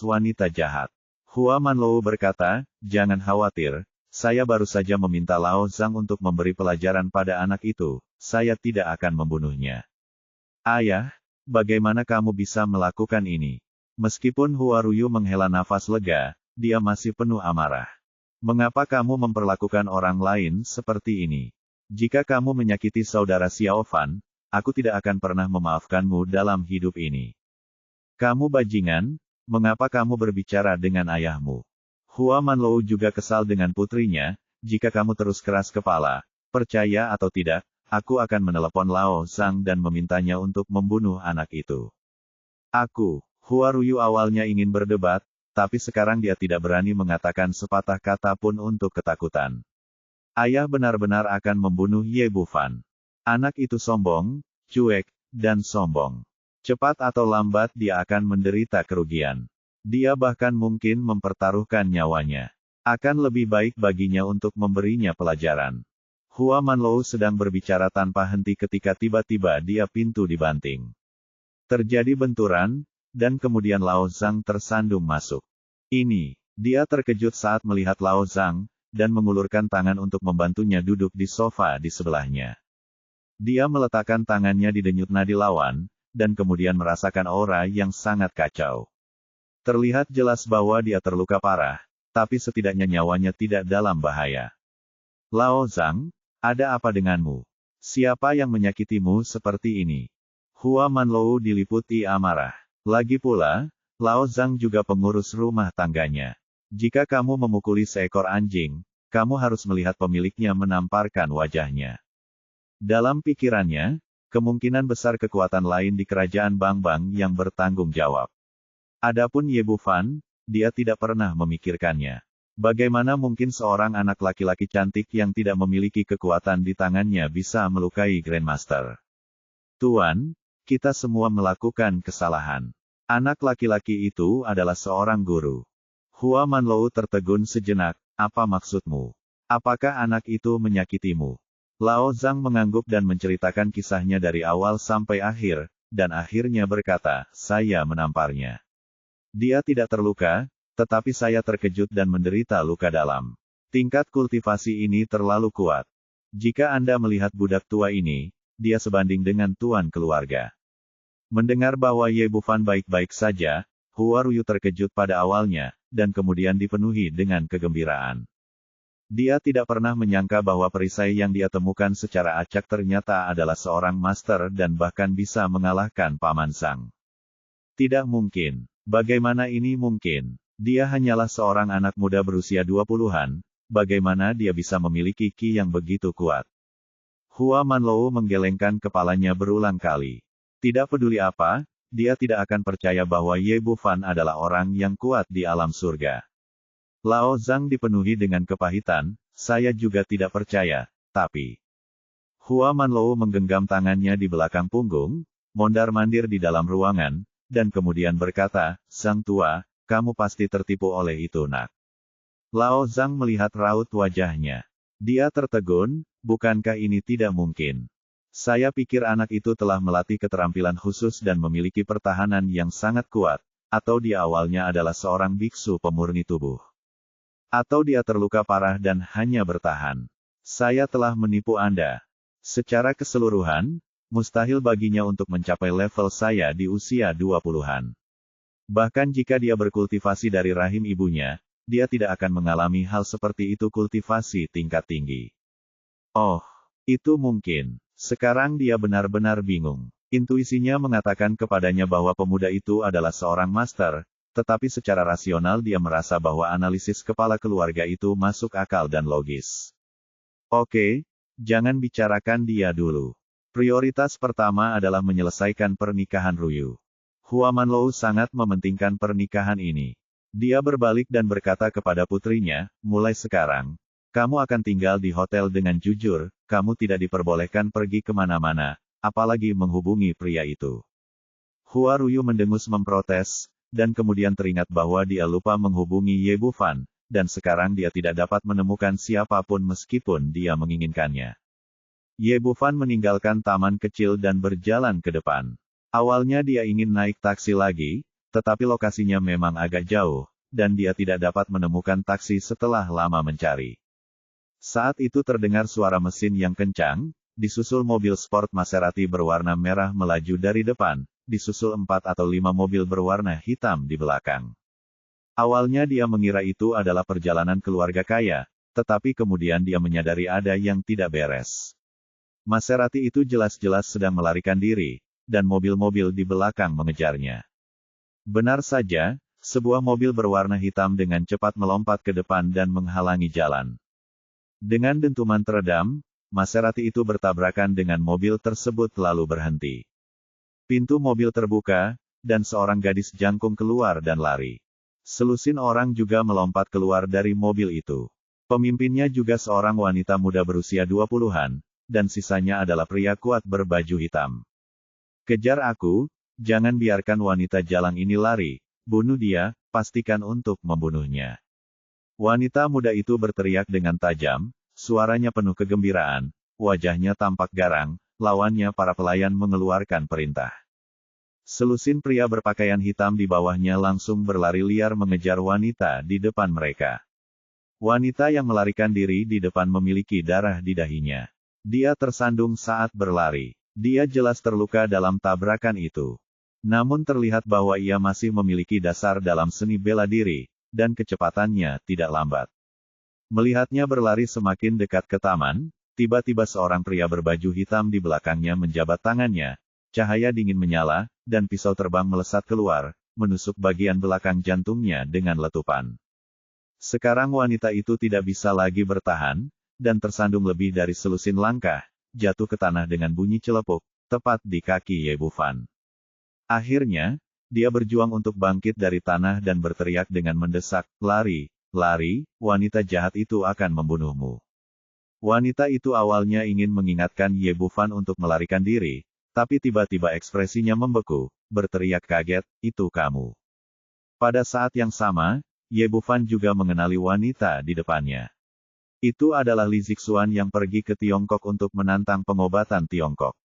Wanita Jahat. Hua Manlou berkata, "Jangan khawatir, saya baru saja meminta Lao Zhang untuk memberi pelajaran pada anak itu, saya tidak akan membunuhnya." "Ayah, bagaimana kamu bisa melakukan ini?" Meskipun Hua Ruyu menghela nafas lega, dia masih penuh amarah. "Mengapa kamu memperlakukan orang lain seperti ini? Jika kamu menyakiti saudara Xiaofan, aku tidak akan pernah memaafkanmu dalam hidup ini. Kamu bajingan, mengapa kamu berbicara dengan ayahmu?" Hua Manlou juga kesal dengan putrinya, "Jika kamu terus keras kepala, percaya atau tidak, aku akan menelepon Lao Zhang dan memintanya untuk membunuh anak itu." Hua Ruyu awalnya ingin berdebat, tapi sekarang dia tidak berani mengatakan sepatah kata pun untuk ketakutan. Ayah benar-benar akan membunuh Ye Bufan. Anak itu sombong, cuek, dan sombong. Cepat atau lambat dia akan menderita kerugian. Dia bahkan mungkin mempertaruhkan nyawanya. Akan lebih baik baginya untuk memberinya pelajaran. Hua Manlou sedang berbicara tanpa henti ketika tiba-tiba dia pintu dibanting. Terjadi benturan, dan kemudian Lao Zhang tersandung masuk. Dia terkejut saat melihat Lao Zhang, dan mengulurkan tangan untuk membantunya duduk di sofa di sebelahnya. Dia meletakkan tangannya di denyut nadi lawan, dan kemudian merasakan aura yang sangat kacau. Terlihat jelas bahwa dia terluka parah, tapi setidaknya nyawanya tidak dalam bahaya. "Lao Zhang, ada apa denganmu? Siapa yang menyakitimu seperti ini?" Hua Manlou diliputi amarah. Lagi pula, Lao Zhang juga pengurus rumah tangganya. Jika kamu memukuli seekor anjing, kamu harus melihat pemiliknya menamparkan wajahnya. Dalam pikirannya, kemungkinan besar kekuatan lain di kerajaan Bangbang yang bertanggung jawab. Adapun Ye Bufan, dia tidak pernah memikirkannya. Bagaimana mungkin seorang anak laki-laki cantik yang tidak memiliki kekuatan di tangannya bisa melukai Grandmaster? "Tuan, kita semua melakukan kesalahan. Anak laki-laki itu adalah seorang guru." Hua Manlou tertegun sejenak, "Apa maksudmu? Apakah anak itu menyakitimu?" Lao Zhang mengangguk dan menceritakan kisahnya dari awal sampai akhir, dan akhirnya berkata, "Saya menamparnya. Dia tidak terluka, tetapi saya terkejut dan menderita luka dalam. Tingkat kultivasi ini terlalu kuat. Jika Anda melihat budak tua ini, dia sebanding dengan tuan keluarga." Mendengar bahwa Ye Bufan baik-baik saja, Hua Ruyu terkejut pada awalnya, dan kemudian dipenuhi dengan kegembiraan. Dia tidak pernah menyangka bahwa perisai yang dia temukan secara acak ternyata adalah seorang master dan bahkan bisa mengalahkan Paman Sang. Tidak mungkin. Bagaimana ini mungkin? Dia hanyalah seorang anak muda berusia 20-an, bagaimana dia bisa memiliki ki yang begitu kuat? Hua Manlou menggelengkan kepalanya berulang kali. Tidak peduli apa, dia tidak akan percaya bahwa Ye Bufan adalah orang yang kuat di alam surga. Lao Zhang dipenuhi dengan kepahitan, saya juga tidak percaya, tapi... Hua Manlou menggenggam tangannya di belakang punggung, mondar-mandir di dalam ruangan, dan kemudian berkata, Sang Tua, kamu pasti tertipu oleh itu nak. Lao Zhang melihat raut wajahnya. Dia tertegun, bukankah ini tidak mungkin? Saya pikir anak itu telah melatih keterampilan khusus dan memiliki pertahanan yang sangat kuat, atau dia awalnya adalah seorang biksu pemurni tubuh. Atau dia terluka parah dan hanya bertahan. Saya telah menipu Anda. Secara keseluruhan, mustahil baginya untuk mencapai level saya di usia 20-an. Bahkan jika dia berkultivasi dari rahim ibunya, dia tidak akan mengalami hal seperti itu kultivasi tingkat tinggi. Oh, itu mungkin. Sekarang dia benar-benar bingung. Intuisinya mengatakan kepadanya bahwa pemuda itu adalah seorang master, tetapi secara rasional dia merasa bahwa analisis kepala keluarga itu masuk akal dan logis. Oke, jangan bicarakan dia dulu. Prioritas pertama adalah menyelesaikan pernikahan Ruyu. Hua Manlou sangat mementingkan pernikahan ini. Dia berbalik dan berkata kepada putrinya, mulai sekarang, kamu akan tinggal di hotel dengan jujur, kamu tidak diperbolehkan pergi kemana-mana, apalagi menghubungi pria itu. Hua Ruyu mendengus memprotes, dan kemudian teringat bahwa dia lupa menghubungi Ye Bufan, dan sekarang dia tidak dapat menemukan siapapun meskipun dia menginginkannya. Ye Bufan meninggalkan taman kecil dan berjalan ke depan. Awalnya dia ingin naik taksi lagi, tetapi lokasinya memang agak jauh, dan dia tidak dapat menemukan taksi setelah lama mencari. Saat itu terdengar suara mesin yang kencang, disusul mobil sport Maserati berwarna merah melaju dari depan, disusul 4 atau 5 mobil berwarna hitam di belakang. Awalnya dia mengira itu adalah perjalanan keluarga kaya, tetapi kemudian dia menyadari ada yang tidak beres. Maserati itu jelas-jelas sedang melarikan diri, dan mobil-mobil di belakang mengejarnya. Benar saja, sebuah mobil berwarna hitam dengan cepat melompat ke depan dan menghalangi jalan. Dengan dentuman teredam, Maserati itu bertabrakan dengan mobil tersebut lalu berhenti. Pintu mobil terbuka, dan seorang gadis jangkung keluar dan lari. Selusin orang juga melompat keluar dari mobil itu. Pemimpinnya juga seorang wanita muda berusia 20-an, dan sisanya adalah pria kuat berbaju hitam. Kejar aku, jangan biarkan wanita jalang ini lari, bunuh dia, pastikan untuk membunuhnya. Wanita muda itu berteriak dengan tajam, suaranya penuh kegembiraan, wajahnya tampak garang, lawannya para pelayan mengeluarkan perintah. Selusin pria berpakaian hitam di bawahnya langsung berlari liar mengejar wanita di depan mereka. Wanita yang melarikan diri di depan memiliki darah di dahinya. Dia tersandung saat berlari. Dia jelas terluka dalam tabrakan itu. Namun terlihat bahwa ia masih memiliki dasar dalam seni bela diri, dan kecepatannya tidak lambat. Melihatnya berlari semakin dekat ke taman, tiba-tiba seorang pria berbaju hitam di belakangnya menjabat tangannya, cahaya dingin menyala, dan pisau terbang melesat keluar, menusuk bagian belakang jantungnya dengan letupan. Sekarang wanita itu tidak bisa lagi bertahan, dan tersandung lebih dari selusin langkah, jatuh ke tanah dengan bunyi celepuk, tepat di kaki Ye Bufan. Akhirnya, dia berjuang untuk bangkit dari tanah dan berteriak dengan mendesak, lari, lari, wanita jahat itu akan membunuhmu. Wanita itu awalnya ingin mengingatkan Ye Bufan untuk melarikan diri, tapi tiba-tiba ekspresinya membeku, berteriak kaget, itu kamu. Pada saat yang sama, Ye Bufan juga mengenali wanita di depannya. Itu adalah Li Zixuan yang pergi ke Tiongkok untuk menantang pengobatan Tiongkok.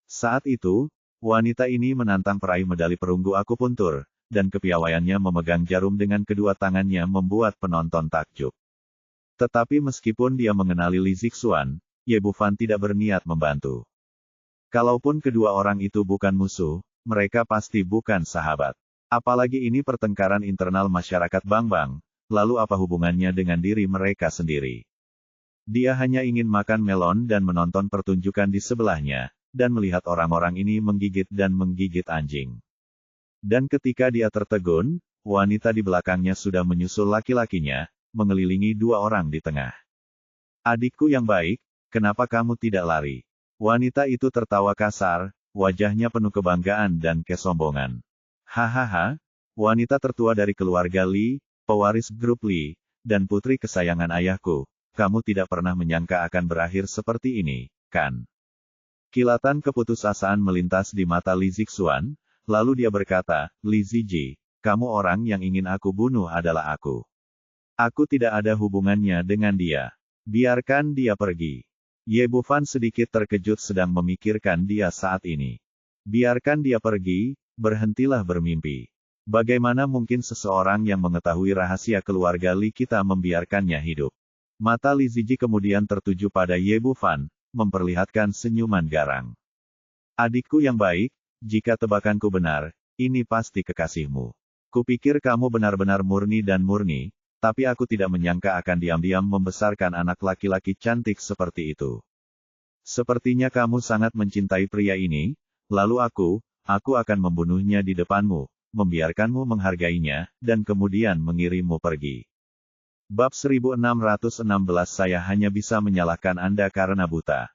Saat itu, wanita ini menantang peraih medali perunggu akupuntur, dan kepiawaiannya memegang jarum dengan kedua tangannya membuat penonton takjub. Tetapi meskipun dia mengenali Li Zixuan, Ye Bufan tidak berniat membantu. Kalaupun kedua orang itu bukan musuh, mereka pasti bukan sahabat. Apalagi ini pertengkaran internal masyarakat Bangbang, lalu apa hubungannya dengan diri mereka sendiri? Dia hanya ingin makan melon dan menonton pertunjukan di sebelahnya, dan melihat orang-orang ini menggigit dan menggigit anjing. Dan ketika dia tertegun, wanita di belakangnya sudah menyusul laki-lakinya, mengelilingi dua orang di tengah. Adikku yang baik, kenapa kamu tidak lari? Wanita itu tertawa kasar, wajahnya penuh kebanggaan dan kesombongan. Hahaha, wanita tertua dari keluarga Li, pewaris grup Li, dan putri kesayangan ayahku. Kamu tidak pernah menyangka akan berakhir seperti ini, kan? Kilatan keputusasaan melintas di mata Li Zixuan, lalu dia berkata, Li Ziji, kamu orang yang ingin aku bunuh adalah aku. Aku tidak ada hubungannya dengan dia. Biarkan dia pergi. Ye Bufan sedikit terkejut sedang memikirkan dia saat ini. Biarkan dia pergi, berhentilah bermimpi. Bagaimana mungkin seseorang yang mengetahui rahasia keluarga Li kita membiarkannya hidup? Mata Li Ziji kemudian tertuju pada Ye Bufan, memperlihatkan senyuman garang. Adikku yang baik, jika tebakanku benar, ini pasti kekasihmu. Kupikir kamu benar-benar murni dan murni, tapi aku tidak menyangka akan diam-diam membesarkan anak laki-laki cantik seperti itu. Sepertinya kamu sangat mencintai pria ini, lalu aku akan membunuhnya di depanmu, membiarkanmu menghargainya, dan kemudian mengirimmu pergi. Bab 1616 Saya hanya bisa menyalahkan Anda karena buta.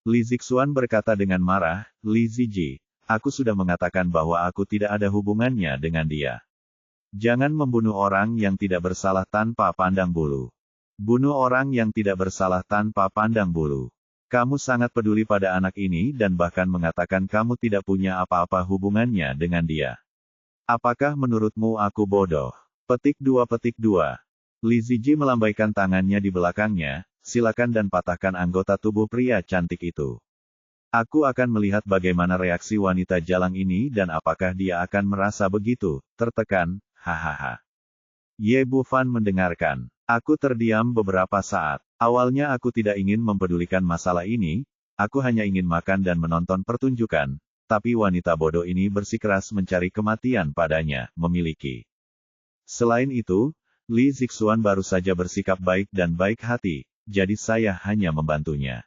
Li Zixuan berkata dengan marah, Li Ziji, aku sudah mengatakan bahwa aku tidak ada hubungannya dengan dia. Jangan membunuh orang yang tidak bersalah tanpa pandang bulu. Bunuh orang yang tidak bersalah tanpa pandang bulu. Kamu sangat peduli pada anak ini dan bahkan mengatakan kamu tidak punya apa-apa hubungannya dengan dia. Apakah menurutmu aku bodoh? Petik 2. Li Ziji melambaikan tangannya di belakangnya, silakan dan patahkan anggota tubuh pria cantik itu. Aku akan melihat bagaimana reaksi wanita jalang ini dan apakah dia akan merasa begitu, tertekan, hahaha. Ye Bufan mendengarkan. Aku terdiam beberapa saat. Awalnya aku tidak ingin mempedulikan masalah ini, aku hanya ingin makan dan menonton pertunjukan, tapi wanita bodoh ini bersikeras mencari kematian padanya, memiliki. Selain itu, Li Zixuan baru saja bersikap baik dan baik hati, jadi saya hanya membantunya.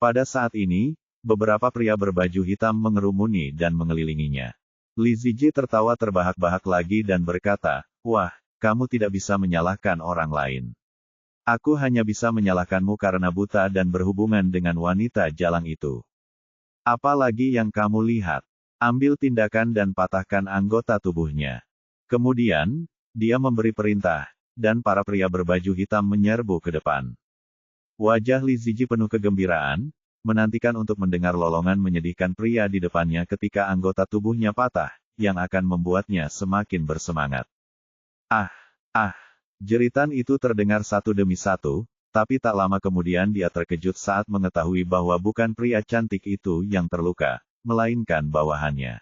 Pada saat ini, beberapa pria berbaju hitam mengerumuni dan mengelilinginya. Li Ziji tertawa terbahak-bahak lagi dan berkata, wah, kamu tidak bisa menyalahkan orang lain. Aku hanya bisa menyalahkanmu karena buta dan berhubungan dengan wanita jalang itu. Apalagi yang kamu lihat? Ambil tindakan dan patahkan anggota tubuhnya. Kemudian, dia memberi perintah, dan para pria berbaju hitam menyerbu ke depan. Wajah Li Ziji penuh kegembiraan, menantikan untuk mendengar lolongan menyedihkan pria di depannya ketika anggota tubuhnya patah, yang akan membuatnya semakin bersemangat. Jeritan itu terdengar satu demi satu, tapi tak lama kemudian dia terkejut saat mengetahui bahwa bukan pria cantik itu yang terluka, melainkan bawahannya.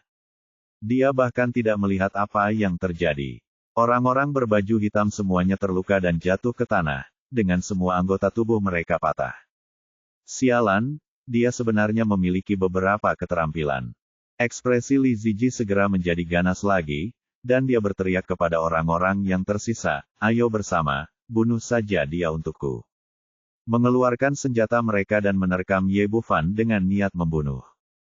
Dia bahkan tidak melihat apa yang terjadi. Orang-orang berbaju hitam semuanya terluka dan jatuh ke tanah, dengan semua anggota tubuh mereka patah. Sialan, dia sebenarnya memiliki beberapa keterampilan. Ekspresi Li Ziji segera menjadi ganas lagi, dan dia berteriak kepada orang-orang yang tersisa, ayo bersama, bunuh saja dia untukku. Mengeluarkan senjata mereka dan menerkam Ye Bufan dengan niat membunuh.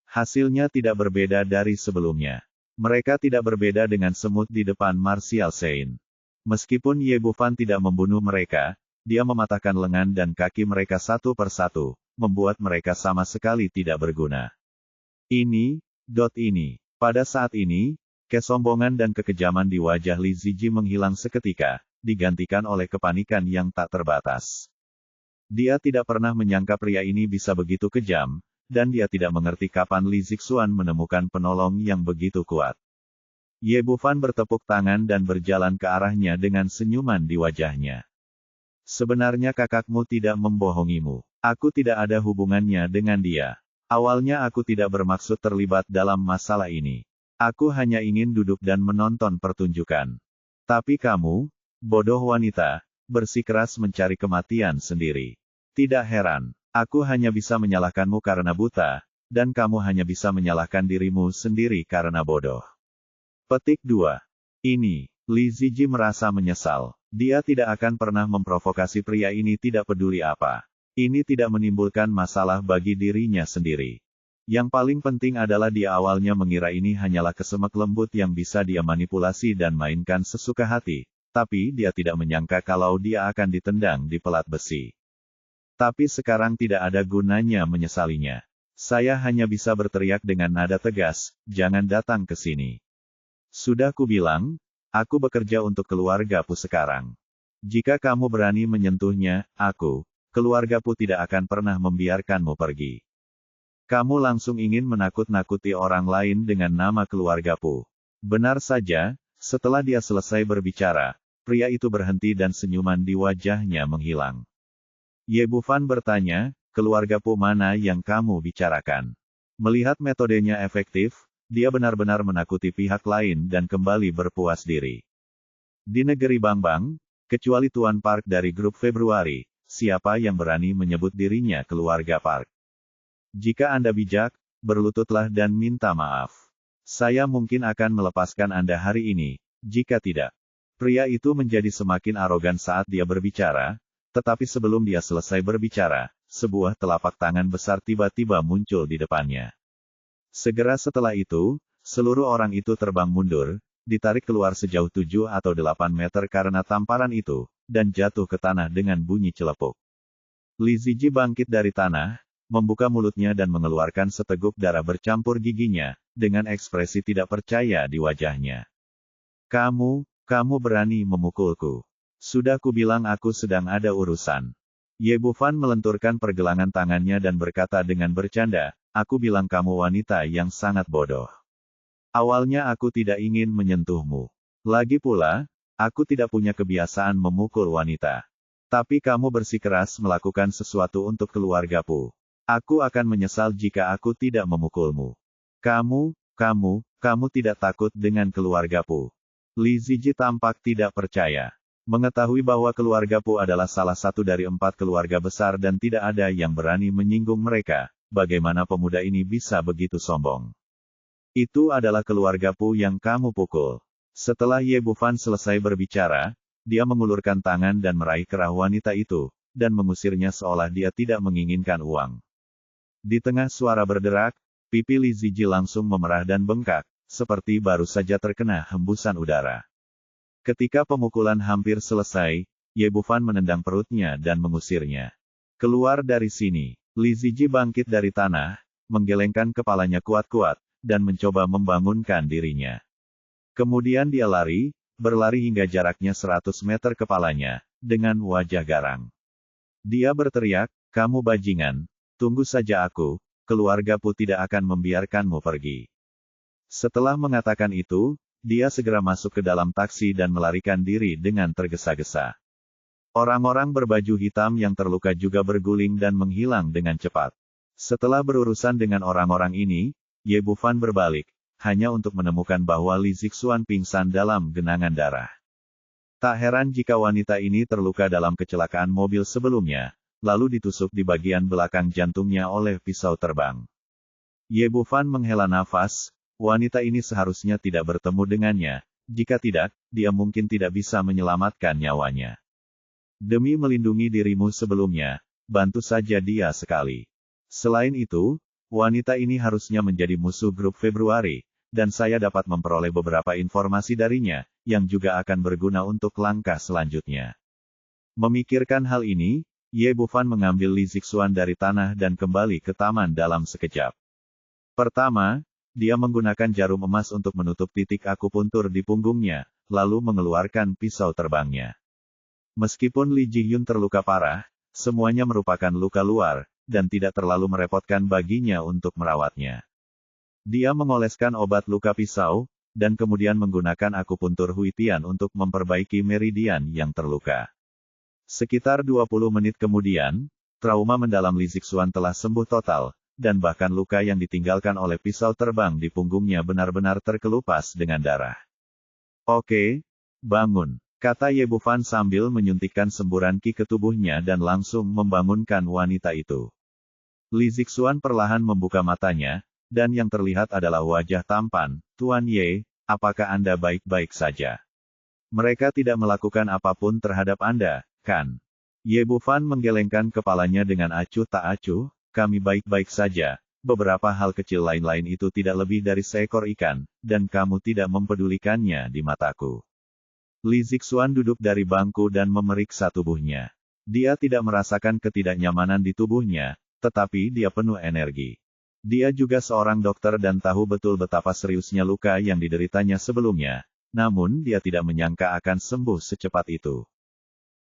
Hasilnya tidak berbeda dari sebelumnya. Mereka tidak berbeda dengan semut di depan Martial Saint. Meskipun Ye Bufan tidak membunuh mereka, dia mematahkan lengan dan kaki mereka satu persatu, membuat mereka sama sekali tidak berguna. Pada saat ini, kesombongan dan kekejaman di wajah Li Ziji menghilang seketika, digantikan oleh kepanikan yang tak terbatas. Dia tidak pernah menyangka pria ini bisa begitu kejam, dan dia tidak mengerti kapan Li Zixuan menemukan penolong yang begitu kuat. Ye Bufan bertepuk tangan dan berjalan ke arahnya dengan senyuman di wajahnya. Sebenarnya kakakmu tidak membohongimu. Aku tidak ada hubungannya dengan dia. Awalnya aku tidak bermaksud terlibat dalam masalah ini. Aku hanya ingin duduk dan menonton pertunjukan. Tapi kamu, bodoh wanita, bersikeras mencari kematian sendiri. Tidak heran. Aku hanya bisa menyalahkanmu karena buta, dan kamu hanya bisa menyalahkan dirimu sendiri karena bodoh. Petik 2. Li Ziji merasa menyesal. Dia tidak akan pernah memprovokasi pria ini tidak peduli apa. Ini tidak menimbulkan masalah bagi dirinya sendiri. Yang paling penting adalah dia awalnya mengira ini hanyalah kesemek lembut yang bisa dia manipulasi dan mainkan sesuka hati. Tapi dia tidak menyangka kalau dia akan ditendang di pelat besi. Tapi sekarang tidak ada gunanya menyesalinya. Saya hanya bisa berteriak dengan nada tegas, jangan datang ke sini. Sudah kubilang, aku bekerja untuk keluargaku sekarang. Jika kamu berani menyentuhnya, keluargaku tidak akan pernah membiarkanmu pergi. Kamu langsung ingin menakut-nakuti orang lain dengan nama keluargaku. Benar saja, setelah dia selesai berbicara, pria itu berhenti dan senyuman di wajahnya menghilang. Ye Bufan bertanya, keluargaku mana yang kamu bicarakan? Melihat metodenya efektif, dia benar-benar menakuti pihak lain dan kembali berpuas diri. Di negeri Bangbang, kecuali Tuan Park dari grup Februari, siapa yang berani menyebut dirinya keluarga Park? Jika Anda bijak, berlututlah dan minta maaf. Saya mungkin akan melepaskan Anda hari ini, jika tidak. Pria itu menjadi semakin arogan saat dia berbicara, tetapi sebelum dia selesai berbicara, sebuah telapak tangan besar tiba-tiba muncul di depannya. Segera setelah itu, seluruh orang itu terbang mundur, ditarik keluar sejauh 7 atau 8 meter karena tamparan itu, dan jatuh ke tanah dengan bunyi celepuk. Li Ziji bangkit dari tanah, membuka mulutnya dan mengeluarkan seteguk darah bercampur giginya, dengan ekspresi tidak percaya di wajahnya. Kamu berani memukulku. Sudah kubilang aku sedang ada urusan. Ye Bufan melenturkan pergelangan tangannya dan berkata dengan bercanda, aku bilang kamu wanita yang sangat bodoh. Awalnya aku tidak ingin menyentuhmu. Lagi pula, aku tidak punya kebiasaan memukul wanita. Tapi kamu bersikeras melakukan sesuatu untuk keluargaku. Aku akan menyesal jika aku tidak memukulmu. Kamu tidak takut dengan keluargaku. Li Ziji tampak tidak percaya. Mengetahui bahwa keluargaku adalah salah satu dari 4 keluarga besar dan tidak ada yang berani menyinggung mereka, bagaimana pemuda ini bisa begitu sombong? Itu adalah keluargaku yang kamu pukul. Setelah Ye Bufan selesai berbicara, dia mengulurkan tangan dan meraih kerah wanita itu, dan mengusirnya seolah dia tidak menginginkan uang. Di tengah suara berderak, pipi Li Ziji langsung memerah dan bengkak, seperti baru saja terkena hembusan udara. Ketika pemukulan hampir selesai, Ye Bufan menendang perutnya dan mengusirnya. Keluar dari sini. Li Ziji bangkit dari tanah, menggelengkan kepalanya kuat-kuat, dan mencoba membangunkan dirinya. Kemudian dia berlari hingga jaraknya 100 meter kepalanya, dengan wajah garang. Dia berteriak, kamu bajingan, tunggu saja keluargaku tidak akan membiarkanmu pergi. Setelah mengatakan itu, dia segera masuk ke dalam taksi dan melarikan diri dengan tergesa-gesa. Orang-orang berbaju hitam yang terluka juga berguling dan menghilang dengan cepat. Setelah berurusan dengan orang-orang ini, Ye Bufan berbalik, hanya untuk menemukan bahwa Li Zixuan pingsan dalam genangan darah. Tak heran jika wanita ini terluka dalam kecelakaan mobil sebelumnya, lalu ditusuk di bagian belakang jantungnya oleh pisau terbang. Ye Bufan menghela nafas. Wanita ini seharusnya tidak bertemu dengannya, jika tidak, dia mungkin tidak bisa menyelamatkan nyawanya. Demi melindungi dirimu sebelumnya, bantu saja dia sekali. Selain itu, wanita ini harusnya menjadi musuh grup Februari, dan saya dapat memperoleh beberapa informasi darinya, yang juga akan berguna untuk langkah selanjutnya. Memikirkan hal ini, Ye Bufan mengambil Li Zixuan dari tanah dan kembali ke taman dalam sekejap. Pertama, dia menggunakan jarum emas untuk menutup titik akupuntur di punggungnya, lalu mengeluarkan pisau terbangnya. Meskipun Li Jihyun terluka parah, semuanya merupakan luka luar, dan tidak terlalu merepotkan baginya untuk merawatnya. Dia mengoleskan obat luka pisau, dan kemudian menggunakan akupuntur Huitian untuk memperbaiki meridian yang terluka. Sekitar 20 menit kemudian, trauma mendalam Li Zixuan telah sembuh total, dan bahkan luka yang ditinggalkan oleh pisau terbang di punggungnya benar-benar terkelupas dengan darah. Oke, bangun, kata Ye Bufan sambil menyuntikkan semburan ki ke tubuhnya dan langsung membangunkan wanita itu. Li Zixuan perlahan membuka matanya, dan yang terlihat adalah wajah tampan, Tuan Ye, apakah Anda baik-baik saja? Mereka tidak melakukan apapun terhadap Anda, kan? Ye Bufan menggelengkan kepalanya dengan acuh tak acuh, kami baik-baik saja. Beberapa hal kecil lain-lain itu tidak lebih dari seekor ikan, dan kamu tidak mempedulikannya di mataku. Li Zixuan duduk dari bangku dan memeriksa tubuhnya. Dia tidak merasakan ketidaknyamanan di tubuhnya, tetapi dia penuh energi. Dia juga seorang dokter dan tahu betul betapa seriusnya luka yang dideritanya sebelumnya, namun dia tidak menyangka akan sembuh secepat itu.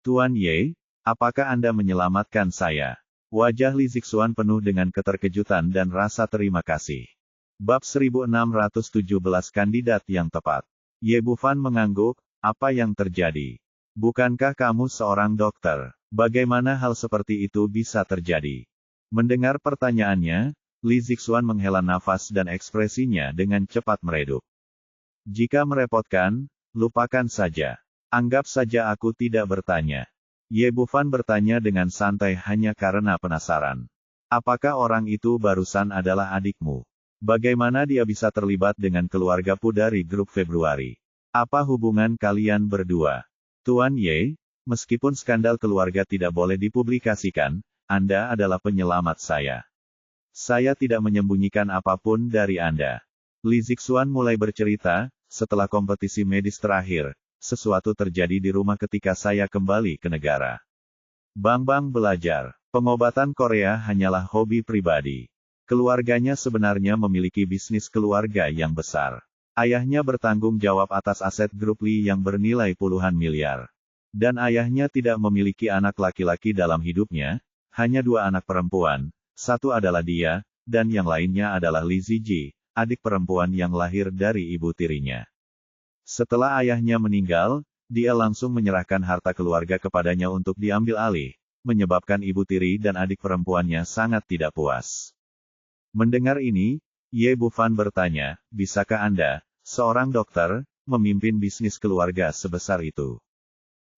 Tuan Ye, apakah Anda menyelamatkan saya? Wajah Li Zixuan penuh dengan keterkejutan dan rasa terima kasih. Bab 1617 Kandidat yang tepat. Ye Bufan mengangguk, apa yang terjadi? Bukankah kamu seorang dokter? Bagaimana hal seperti itu bisa terjadi? Mendengar pertanyaannya, Li Zixuan menghela nafas dan ekspresinya dengan cepat meredup. Jika merepotkan, lupakan saja. Anggap saja aku tidak bertanya. Ye Bufan bertanya dengan santai hanya karena penasaran. Apakah orang itu barusan adalah adikmu? Bagaimana dia bisa terlibat dengan keluargaku dari grup Februari? Apa hubungan kalian berdua? Tuan Ye, meskipun skandal keluarga tidak boleh dipublikasikan, Anda adalah penyelamat saya. Saya tidak menyembunyikan apapun dari Anda. Li Zixuan mulai bercerita, setelah kompetisi medis terakhir, sesuatu terjadi di rumah ketika saya kembali ke negara. Bang belajar. Pengobatan Korea hanyalah hobi pribadi. Keluarganya sebenarnya memiliki bisnis keluarga yang besar. Ayahnya bertanggung jawab atas aset grup Li yang bernilai puluhan miliar. Dan ayahnya tidak memiliki anak laki-laki dalam hidupnya, hanya 2 anak perempuan, satu adalah dia, dan yang lainnya adalah Li Ziji, adik perempuan yang lahir dari ibu tirinya. Setelah ayahnya meninggal, dia langsung menyerahkan harta keluarga kepadanya untuk diambil alih, menyebabkan ibu tiri dan adik perempuannya sangat tidak puas. Mendengar ini, Ye Bufan bertanya, bisakah Anda, seorang dokter, memimpin bisnis keluarga sebesar itu?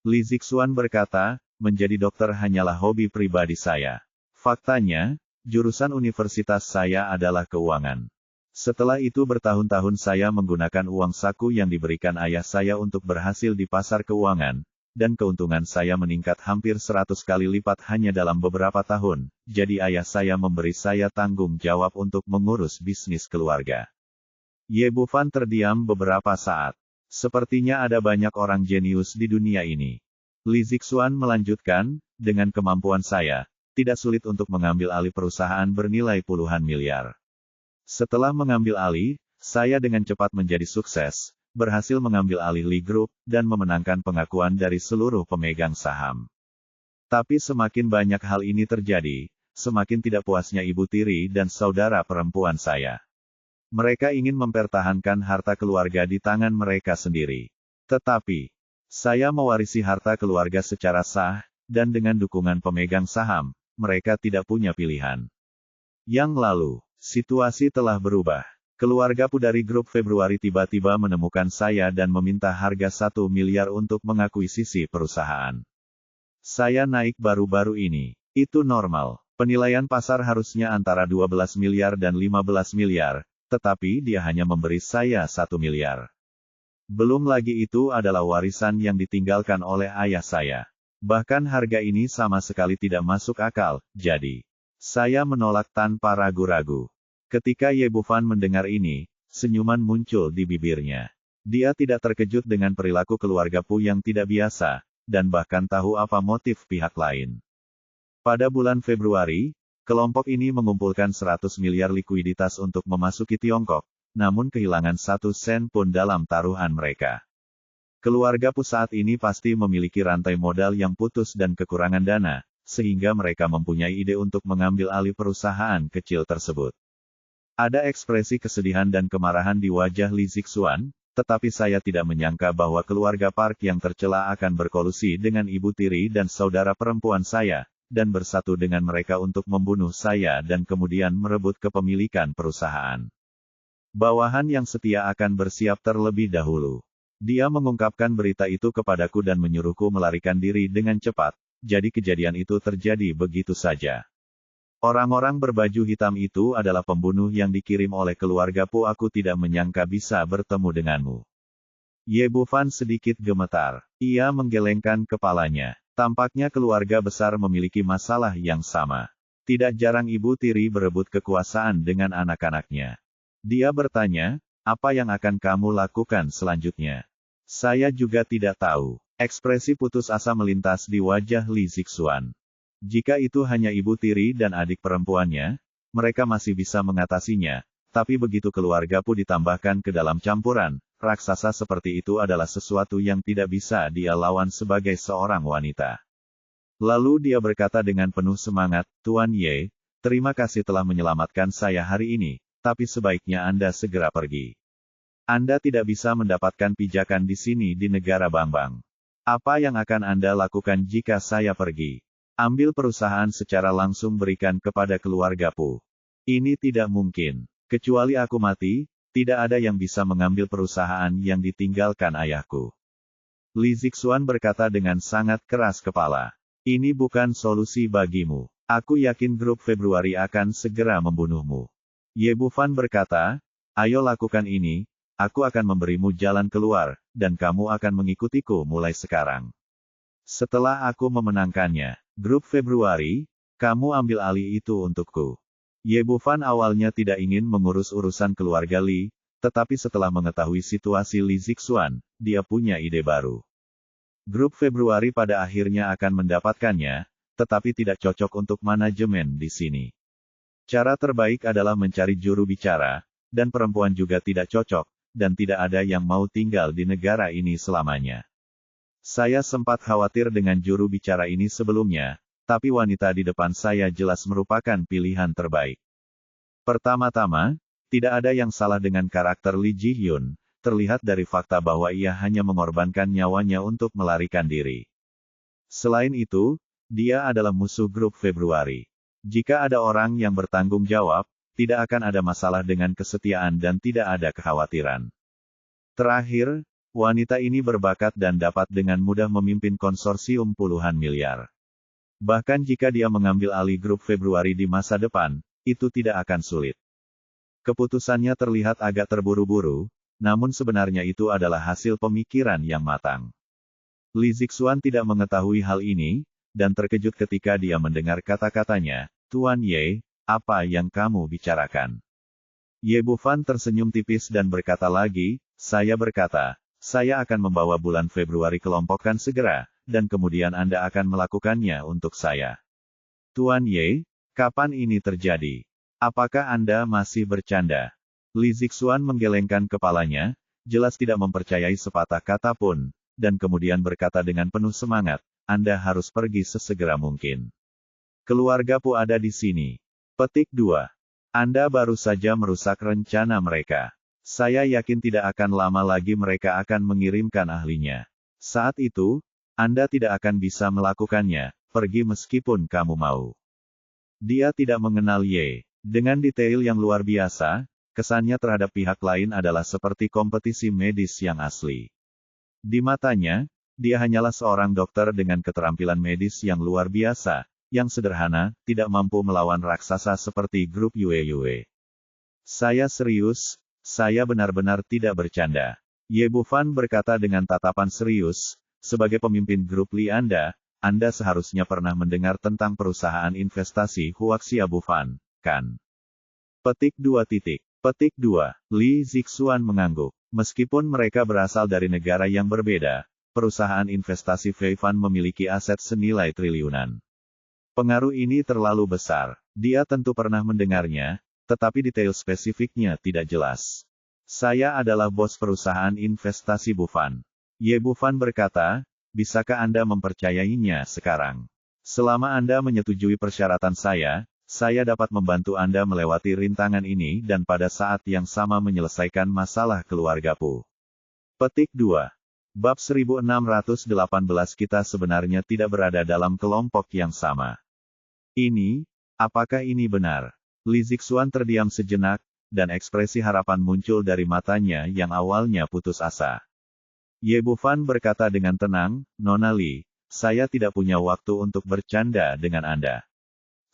Li Zixuan berkata, menjadi dokter hanyalah hobi pribadi saya. Faktanya, jurusan universitas saya adalah keuangan. Setelah itu bertahun-tahun saya menggunakan uang saku yang diberikan ayah saya untuk berhasil di pasar keuangan, dan keuntungan saya meningkat hampir 100 kali lipat hanya dalam beberapa tahun, jadi ayah saya memberi saya tanggung jawab untuk mengurus bisnis keluarga. Ye Bufan terdiam beberapa saat. Sepertinya ada banyak orang jenius di dunia ini. Li Zixuan melanjutkan, dengan kemampuan saya, tidak sulit untuk mengambil alih perusahaan bernilai puluhan miliar. Setelah mengambil alih, saya dengan cepat menjadi sukses, berhasil mengambil alih Li Group, dan memenangkan pengakuan dari seluruh pemegang saham. Tapi semakin banyak hal ini terjadi, semakin tidak puasnya ibu tiri dan saudara perempuan saya. Mereka ingin mempertahankan harta keluarga di tangan mereka sendiri. Tetapi, saya mewarisi harta keluarga secara sah, dan dengan dukungan pemegang saham, mereka tidak punya pilihan. Yang lalu, situasi telah berubah. Keluargaku dari grup Februari tiba-tiba menemukan saya dan meminta harga 1 miliar untuk mengakuisisi perusahaan. Saya naik baru-baru ini. Itu normal. Penilaian pasar harusnya antara 12 miliar dan 15 miliar, tetapi dia hanya memberi saya 1 miliar. Belum lagi itu adalah warisan yang ditinggalkan oleh ayah saya. Bahkan harga ini sama sekali tidak masuk akal, jadi saya menolak tanpa ragu-ragu. Ketika Ye Bufan mendengar ini, senyuman muncul di bibirnya. Dia tidak terkejut dengan perilaku keluarga Pu yang tidak biasa, dan bahkan tahu apa motif pihak lain. Pada bulan Februari, kelompok ini mengumpulkan 100 miliar likuiditas untuk memasuki Tiongkok, namun kehilangan 1 sen pun dalam taruhan mereka. Keluarga Pu saat ini pasti memiliki rantai modal yang putus dan kekurangan dana, sehingga mereka mempunyai ide untuk mengambil alih perusahaan kecil tersebut. Ada ekspresi kesedihan dan kemarahan di wajah Li Zixuan, tetapi saya tidak menyangka bahwa keluarga Park yang tercela akan berkolusi dengan ibu tiri dan saudara perempuan saya, dan bersatu dengan mereka untuk membunuh saya dan kemudian merebut kepemilikan perusahaan. Bawahan yang setia akan bersiap terlebih dahulu. Dia mengungkapkan berita itu kepadaku dan menyuruhku melarikan diri dengan cepat. Jadi kejadian itu terjadi begitu saja. Orang-orang berbaju hitam itu adalah pembunuh yang dikirim oleh keluarga Pu. Aku tidak menyangka bisa bertemu denganmu. Ye Bufan sedikit gemetar. Ia menggelengkan kepalanya. Tampaknya keluarga besar memiliki masalah yang sama. Tidak jarang ibu tiri berebut kekuasaan dengan anak-anaknya. Dia bertanya, apa yang akan kamu lakukan selanjutnya? Saya juga tidak tahu. Ekspresi putus asa melintas di wajah Li Zixuan. Jika itu hanya ibu tiri dan adik perempuannya, mereka masih bisa mengatasinya. Tapi begitu keluarga Pu ditambahkan ke dalam campuran, raksasa seperti itu adalah sesuatu yang tidak bisa dia lawan sebagai seorang wanita. Lalu dia berkata dengan penuh semangat, Tuan Ye, terima kasih telah menyelamatkan saya hari ini, tapi sebaiknya Anda segera pergi. Anda tidak bisa mendapatkan pijakan di sini di negara Bangbang. Apa yang akan Anda lakukan jika saya pergi? Ambil perusahaan secara langsung berikan kepada keluarga Pu. Ini tidak mungkin. Kecuali aku mati, tidak ada yang bisa mengambil perusahaan yang ditinggalkan ayahku. Li Zixuan berkata dengan sangat keras kepala. Ini bukan solusi bagimu. Aku yakin grup Februari akan segera membunuhmu. Ye Bufan berkata, ayo lakukan ini, aku akan memberimu jalan keluar, dan kamu akan mengikutiku mulai sekarang. Setelah aku memenangkannya, grup Februari, kamu ambil alih itu untukku. Ye Bufan awalnya tidak ingin mengurus urusan keluarga Li, tetapi setelah mengetahui situasi Li Zixuan, dia punya ide baru. Grup Februari pada akhirnya akan mendapatkannya, tetapi tidak cocok untuk manajemen di sini. Cara terbaik adalah mencari juru bicara, dan perempuan juga tidak cocok, dan tidak ada yang mau tinggal di negara ini selamanya. Saya sempat khawatir dengan juru bicara ini sebelumnya, tapi wanita di depan saya jelas merupakan pilihan terbaik. Pertama-tama, tidak ada yang salah dengan karakter Li Ji-hyun, terlihat dari fakta bahwa ia hanya mengorbankan nyawanya untuk melarikan diri. Selain itu, dia adalah musuh grup Februari. Jika ada orang yang bertanggung jawab, tidak akan ada masalah dengan kesetiaan dan tidak ada kekhawatiran. Terakhir, wanita ini berbakat dan dapat dengan mudah memimpin konsorsium puluhan miliar. Bahkan jika dia mengambil alih grup Februari di masa depan, itu tidak akan sulit. Keputusannya terlihat agak terburu-buru, namun sebenarnya itu adalah hasil pemikiran yang matang. Li Zixuan tidak mengetahui hal ini, dan terkejut ketika dia mendengar kata-katanya, Tuan Ye, apa yang kamu bicarakan? Ye Bufan tersenyum tipis dan berkata lagi, saya berkata, saya akan membawa bulan Februari kelompokkan segera, dan kemudian Anda akan melakukannya untuk saya. Tuan Ye, kapan ini terjadi? Apakah Anda masih bercanda? Li Zixuan menggelengkan kepalanya, jelas tidak mempercayai sepatah kata pun, dan kemudian berkata dengan penuh semangat, Anda harus pergi sesegera mungkin. Keluarga Pu ada di sini. Petik 2. Anda baru saja merusak rencana mereka. Saya yakin tidak akan lama lagi mereka akan mengirimkan ahlinya. Saat itu, Anda tidak akan bisa melakukannya, pergi meskipun kamu mau. Dia tidak mengenal Ye. Dengan detail yang luar biasa, kesannya terhadap pihak lain adalah seperti kompetisi medis yang asli. Di matanya, dia hanyalah seorang dokter dengan keterampilan medis yang luar biasa, yang sederhana, tidak mampu melawan raksasa seperti grup Yue. Saya serius, saya benar-benar tidak bercanda. Ye Bufan berkata dengan tatapan serius, sebagai pemimpin grup Li Anda seharusnya pernah mendengar tentang perusahaan investasi Huaxia Bufan, kan? Petik 2. Petik 2. Li Zixuan mengangguk. Meskipun mereka berasal dari negara yang berbeda, perusahaan investasi Feifan memiliki aset senilai triliunan. Pengaruh ini terlalu besar. Dia tentu pernah mendengarnya, tetapi detail spesifiknya tidak jelas. Saya adalah bos perusahaan investasi Bufan. Ye Bufan berkata, bisakah Anda mempercayainya sekarang? Selama Anda menyetujui persyaratan saya dapat membantu Anda melewati rintangan ini dan pada saat yang sama menyelesaikan masalah keluarga Pu. Petik 2. Bab 1618 kita sebenarnya tidak berada dalam kelompok yang sama. Apakah ini benar? Li Zixuan terdiam sejenak, dan ekspresi harapan muncul dari matanya yang awalnya putus asa. Ye Bufan berkata dengan tenang, Nona Li, saya tidak punya waktu untuk bercanda dengan Anda.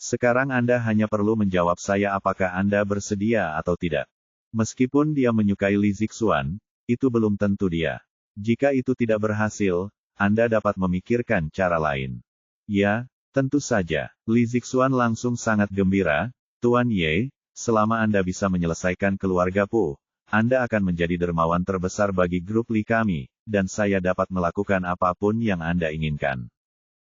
Sekarang Anda hanya perlu menjawab saya apakah Anda bersedia atau tidak. Meskipun dia menyukai Li Zixuan, itu belum tentu dia Jika itu tidak berhasil, Anda dapat memikirkan cara lain. Ya, tentu saja. Li Zixuan langsung sangat gembira. Tuan Ye, selama Anda bisa menyelesaikan keluarga Pu, Anda akan menjadi dermawan terbesar bagi grup Li kami, dan saya dapat melakukan apapun yang Anda inginkan.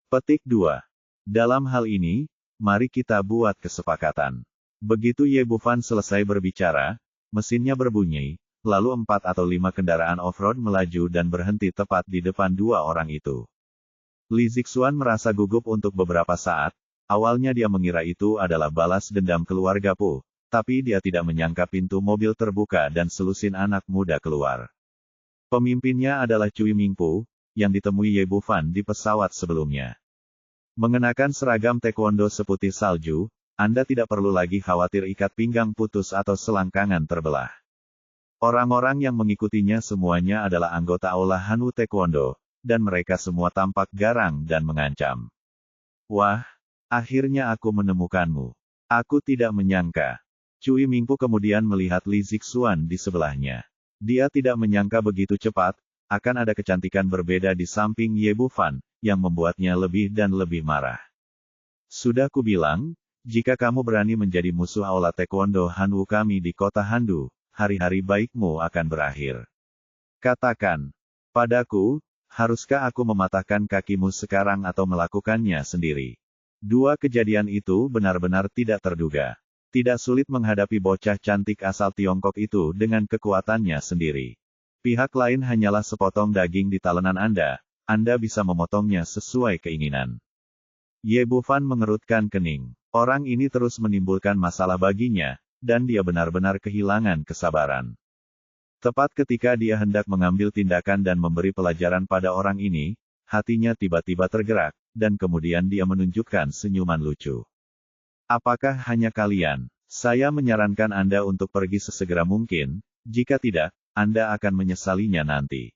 Petik 2. Dalam hal ini, mari kita buat kesepakatan. Begitu Ye Bufan selesai berbicara, mesinnya berbunyi, lalu 4 atau 5 kendaraan off-road melaju dan berhenti tepat di depan 2 orang itu. Li Zixuan merasa gugup untuk beberapa saat. Awalnya dia mengira itu adalah balas dendam keluarga Pu, tapi dia tidak menyangka pintu mobil terbuka dan selusin anak muda keluar. Pemimpinnya adalah Cui Mingpu, yang ditemui Ye Bufan di pesawat sebelumnya. Mengenakan seragam taekwondo seputih salju, Anda tidak perlu lagi khawatir ikat pinggang putus atau selangkangan terbelah. Orang-orang yang mengikutinya semuanya adalah anggota Aula Hanwu Taekwondo, dan mereka semua tampak garang dan mengancam. Wah, akhirnya aku menemukanmu. Aku tidak menyangka. Cui Mingpu kemudian melihat Li Zixuan di sebelahnya. Dia tidak menyangka begitu cepat, akan ada kecantikan berbeda di samping Ye Bufan, yang membuatnya lebih dan lebih marah. Sudah kubilang, jika kamu berani menjadi musuh Aula Taekwondo Hanwu kami di kota Handu, hari-hari baikmu akan berakhir. Katakan padaku, haruskah aku mematahkan kakimu sekarang atau melakukannya sendiri? Dua kejadian itu benar-benar tidak terduga. Tidak sulit menghadapi bocah cantik asal Tiongkok itu dengan kekuatannya sendiri. Pihak lain hanyalah sepotong daging di talenan Anda bisa memotongnya sesuai keinginan. Ye Bufan mengerutkan kening. Orang ini terus menimbulkan masalah baginya, dan dia benar-benar kehilangan kesabaran. Tepat ketika dia hendak mengambil tindakan dan memberi pelajaran pada orang ini, hatinya tiba-tiba tergerak, dan kemudian dia menunjukkan senyuman lucu. Apakah hanya kalian? Saya menyarankan Anda untuk pergi sesegera mungkin, jika tidak, Anda akan menyesalinya nanti.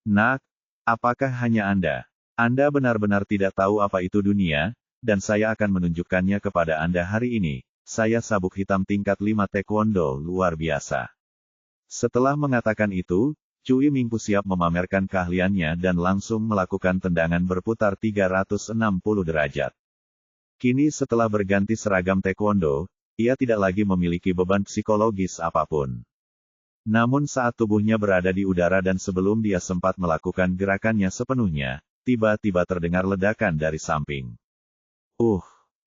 Nak, apakah hanya Anda? Anda benar-benar tidak tahu apa itu dunia, dan saya akan menunjukkannya kepada Anda hari ini. Saya sabuk hitam tingkat 5 taekwondo luar biasa. Setelah mengatakan itu, Cui Mingpu siap memamerkan keahliannya dan langsung melakukan tendangan berputar 360 derajat. Kini setelah berganti seragam taekwondo, ia tidak lagi memiliki beban psikologis apapun. Namun saat tubuhnya berada di udara dan sebelum dia sempat melakukan gerakannya sepenuhnya, tiba-tiba terdengar ledakan dari samping.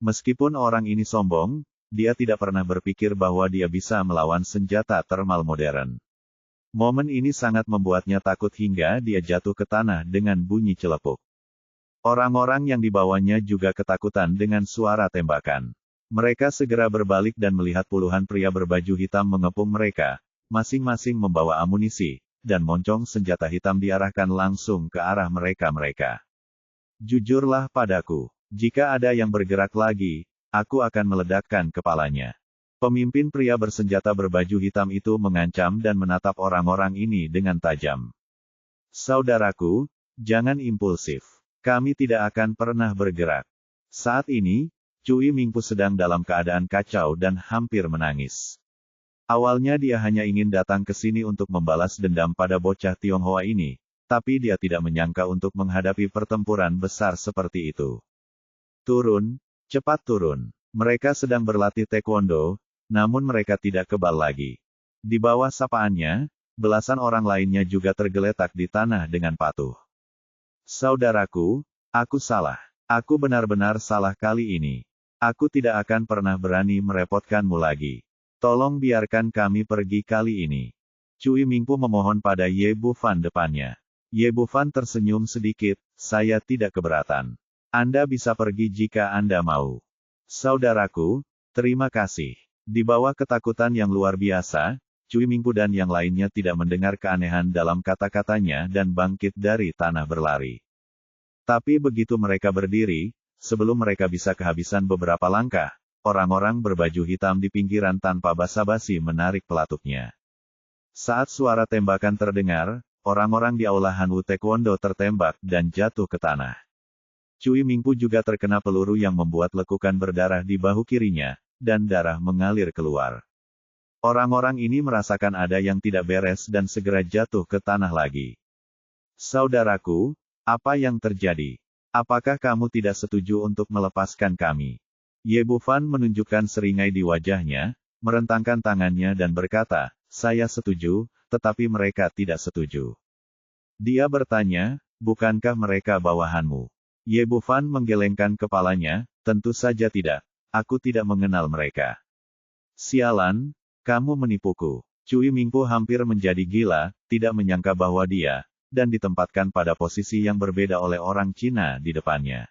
Meskipun orang ini sombong, dia tidak pernah berpikir bahwa dia bisa melawan senjata termal modern. Momen ini sangat membuatnya takut hingga dia jatuh ke tanah dengan bunyi celepuk. Orang-orang yang dibawanya juga ketakutan dengan suara tembakan. Mereka segera berbalik dan melihat puluhan pria berbaju hitam mengepung mereka, masing-masing membawa amunisi, dan moncong senjata hitam diarahkan langsung ke arah mereka-mereka. Jujurlah padaku, jika ada yang bergerak lagi, aku akan meledakkan kepalanya. Pemimpin pria bersenjata berbaju hitam itu mengancam dan menatap orang-orang ini dengan tajam. Saudaraku, jangan impulsif. Kami tidak akan pernah bergerak. Saat ini, Cui Mingpu sedang dalam keadaan kacau dan hampir menangis. Awalnya dia hanya ingin datang ke sini untuk membalas dendam pada bocah Tionghoa ini, tapi dia tidak menyangka untuk menghadapi pertempuran besar seperti itu. Turun, cepat turun. Mereka sedang berlatih taekwondo, namun mereka tidak kebal lagi. Di bawah sapaannya, belasan orang lainnya juga tergeletak di tanah dengan patuh. Saudaraku, aku salah. Aku benar-benar salah kali ini. Aku tidak akan pernah berani merepotkanmu lagi. Tolong biarkan kami pergi kali ini. Cui Mingpu memohon pada Ye Bufan depannya. Ye Bufan tersenyum sedikit, saya tidak keberatan. Anda bisa pergi jika Anda mau. Saudaraku, terima kasih. Di bawah ketakutan yang luar biasa, Cui Mingpu dan yang lainnya tidak mendengar keanehan dalam kata-katanya dan bangkit dari tanah berlari. Tapi begitu mereka berdiri, sebelum mereka bisa kehabisan beberapa langkah, orang-orang berbaju hitam di pinggiran tanpa basa-basi menarik pelatuknya. Saat suara tembakan terdengar, orang-orang di Aula Hanwu Taekwondo tertembak dan jatuh ke tanah. Cui Mingpu juga terkena peluru yang membuat lekukan berdarah di bahu kirinya, dan darah mengalir keluar. Orang-orang ini merasakan ada yang tidak beres dan segera jatuh ke tanah lagi. Saudaraku, apa yang terjadi? Apakah kamu tidak setuju untuk melepaskan kami? Ye Bufan menunjukkan seringai di wajahnya, merentangkan tangannya dan berkata, saya setuju, tetapi mereka tidak setuju. Dia bertanya, bukankah mereka bawahanmu? Ye Bufan menggelengkan kepalanya, tentu saja tidak. Aku tidak mengenal mereka. Sialan, kamu menipuku. Cui Mingpu hampir menjadi gila, tidak menyangka bahwa dia, dan ditempatkan pada posisi yang berbeda oleh orang Cina di depannya.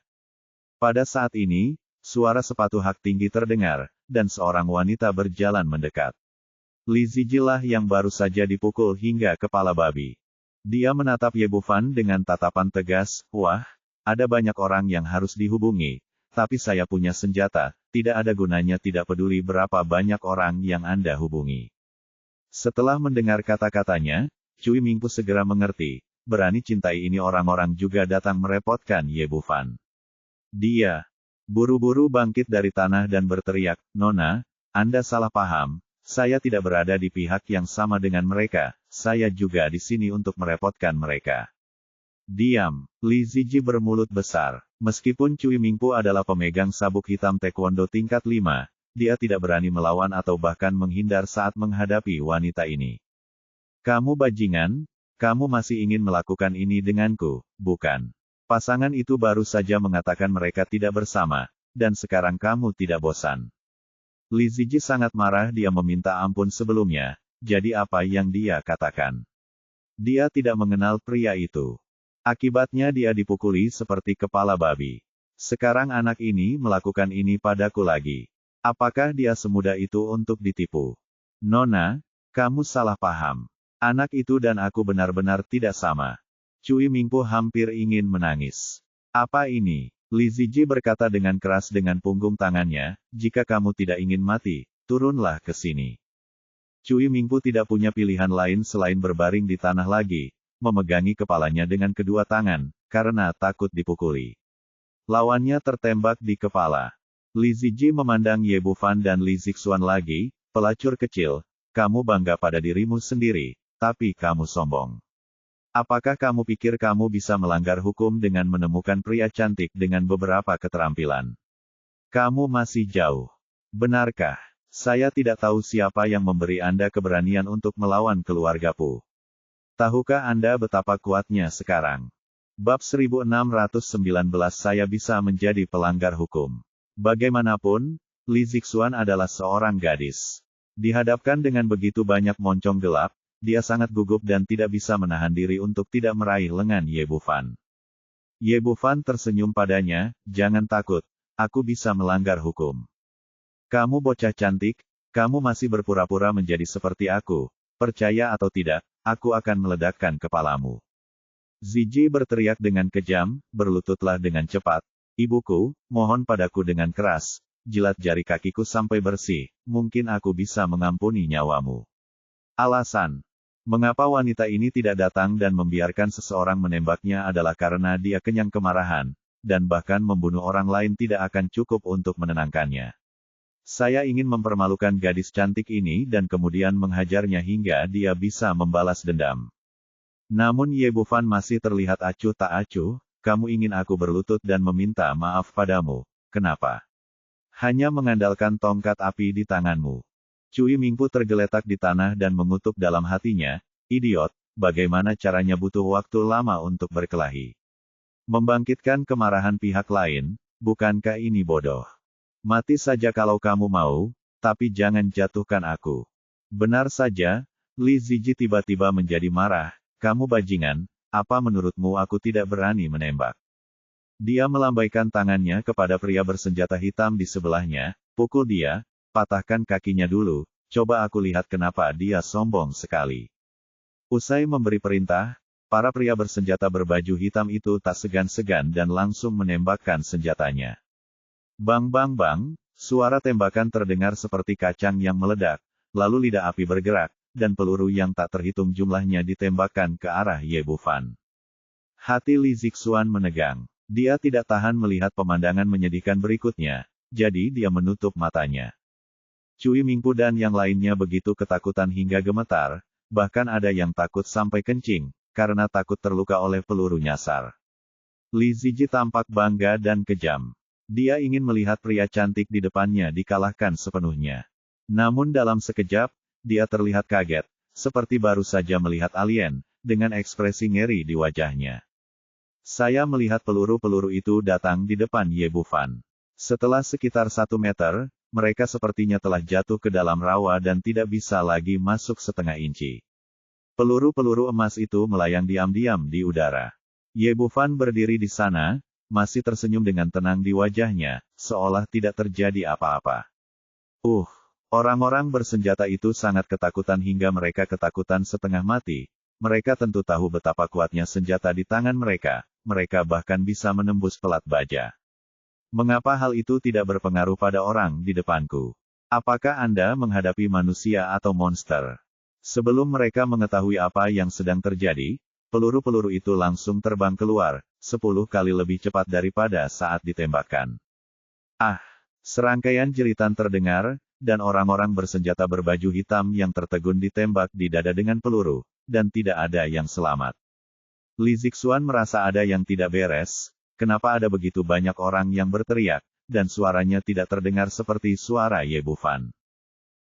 Pada saat ini, suara sepatu hak tinggi terdengar, dan seorang wanita berjalan mendekat. Li Zijilah yang baru saja dipukul hingga kepala babi. Dia menatap Ye Bufan dengan tatapan tegas, wah, ada banyak orang yang harus dihubungi, tapi saya punya senjata, tidak ada gunanya tidak peduli berapa banyak orang yang Anda hubungi. Setelah mendengar kata-katanya, Cui Mingpu segera mengerti, berani cintai ini orang-orang juga datang merepotkan Ye Bufan. Dia buru-buru bangkit dari tanah dan berteriak, Nona, Anda salah paham, saya tidak berada di pihak yang sama dengan mereka, saya juga di sini untuk merepotkan mereka. Diam, Li Ziji bermulut besar. Meskipun Cui Mingpu adalah pemegang sabuk hitam taekwondo tingkat 5, dia tidak berani melawan atau bahkan menghindar saat menghadapi wanita ini. Kamu bajingan, kamu masih ingin melakukan ini denganku, bukan? Pasangan itu baru saja mengatakan mereka tidak bersama, dan sekarang kamu tidak bosan. Li Ziji sangat marah, dia meminta ampun sebelumnya, jadi apa yang dia katakan? Dia tidak mengenal pria itu. Akibatnya dia dipukuli seperti kepala babi. Sekarang anak ini melakukan ini padaku lagi. Apakah dia semudah itu untuk ditipu? Nona, kamu salah paham. Anak itu dan aku benar-benar tidak sama. Cui Mingpu hampir ingin menangis. Apa ini? Li Ziji berkata dengan keras dengan punggung tangannya, jika kamu tidak ingin mati, turunlah ke sini. Cui Mingpu tidak punya pilihan lain selain berbaring di tanah lagi, memegangi kepalanya dengan kedua tangan, karena takut dipukuli. Lawannya tertembak di kepala. Li Ziji memandang Ye Bufan dan Li Zixuan lagi, pelacur kecil, kamu bangga pada dirimu sendiri, tapi kamu sombong. Apakah kamu pikir kamu bisa melanggar hukum dengan menemukan pria cantik dengan beberapa keterampilan? Kamu masih jauh. Benarkah? Saya tidak tahu siapa yang memberi Anda keberanian untuk melawan keluargaku. Tahukah Anda betapa kuatnya sekarang? Bab 1619 saya bisa menjadi pelanggar hukum. Bagaimanapun, Li Zixuan adalah seorang gadis. Dihadapkan dengan begitu banyak moncong gelap, dia sangat gugup dan tidak bisa menahan diri untuk tidak meraih lengan Ye Bufan. Ye Bufan tersenyum padanya, jangan takut, aku bisa melanggar hukum. Kamu bocah cantik, kamu masih berpura-pura menjadi seperti aku, percaya atau tidak, aku akan meledakkan kepalamu. Ziji berteriak dengan kejam, berlututlah dengan cepat. Ibuku, mohon padaku dengan keras, jilat jari kakiku sampai bersih, mungkin aku bisa mengampuni nyawamu. Alasan mengapa wanita ini tidak datang dan membiarkan seseorang menembaknya adalah karena dia kenyang kemarahan, dan bahkan membunuh orang lain tidak akan cukup untuk menenangkannya. Saya ingin mempermalukan gadis cantik ini dan kemudian menghajarnya hingga dia bisa membalas dendam. Namun Ye Bufan masih terlihat acuh tak acuh, kamu ingin aku berlutut dan meminta maaf padamu, kenapa? Hanya mengandalkan tongkat api di tanganmu. Cui Mingpu tergeletak di tanah dan mengutuk dalam hatinya, idiot, bagaimana caranya butuh waktu lama untuk berkelahi. Membangkitkan kemarahan pihak lain, bukankah ini bodoh? Mati saja kalau kamu mau, tapi jangan jatuhkan aku. Benar saja, Li Ziji tiba-tiba menjadi marah, kamu bajingan, apa menurutmu aku tidak berani menembak? Dia melambaikan tangannya kepada pria bersenjata hitam di sebelahnya, pukul dia, patahkan kakinya dulu, coba aku lihat kenapa dia sombong sekali. Usai memberi perintah, para pria bersenjata berbaju hitam itu tak segan-segan dan langsung menembakkan senjatanya. Bang bang bang, suara tembakan terdengar seperti kacang yang meledak, lalu lidah api bergerak, dan peluru yang tak terhitung jumlahnya ditembakkan ke arah Ye Bufan. Hati Li Zixuan menegang. Dia tidak tahan melihat pemandangan menyedihkan berikutnya, jadi dia menutup matanya. Cui Mingpu dan yang lainnya begitu ketakutan hingga gemetar, bahkan ada yang takut sampai kencing, karena takut terluka oleh peluru nyasar. Li Zijie tampak bangga dan kejam. Dia ingin melihat pria cantik di depannya dikalahkan sepenuhnya. Namun dalam sekejap, dia terlihat kaget, seperti baru saja melihat alien, dengan ekspresi ngeri di wajahnya. Saya melihat peluru-peluru itu datang di depan Ye Bufan. Setelah sekitar 1 meter, mereka sepertinya telah jatuh ke dalam rawa dan tidak bisa lagi masuk setengah inci. Peluru-peluru emas itu melayang diam-diam di udara. Ye Bufan berdiri di sana, masih tersenyum dengan tenang di wajahnya, seolah tidak terjadi apa-apa. Orang-orang bersenjata itu sangat ketakutan hingga mereka ketakutan setengah mati. Mereka tentu tahu betapa kuatnya senjata di tangan mereka, mereka bahkan bisa menembus pelat baja. Mengapa hal itu tidak berpengaruh pada orang di depanku? Apakah Anda menghadapi manusia atau monster? Sebelum mereka mengetahui apa yang sedang terjadi, peluru-peluru itu langsung terbang keluar, 10 kali lebih cepat daripada saat ditembakkan. Serangkaian jeritan terdengar, dan orang-orang bersenjata berbaju hitam yang tertegun ditembak di dada dengan peluru, dan tidak ada yang selamat. Li Zixuan merasa ada yang tidak beres, kenapa ada begitu banyak orang yang berteriak, dan suaranya tidak terdengar seperti suara Ye Bufan.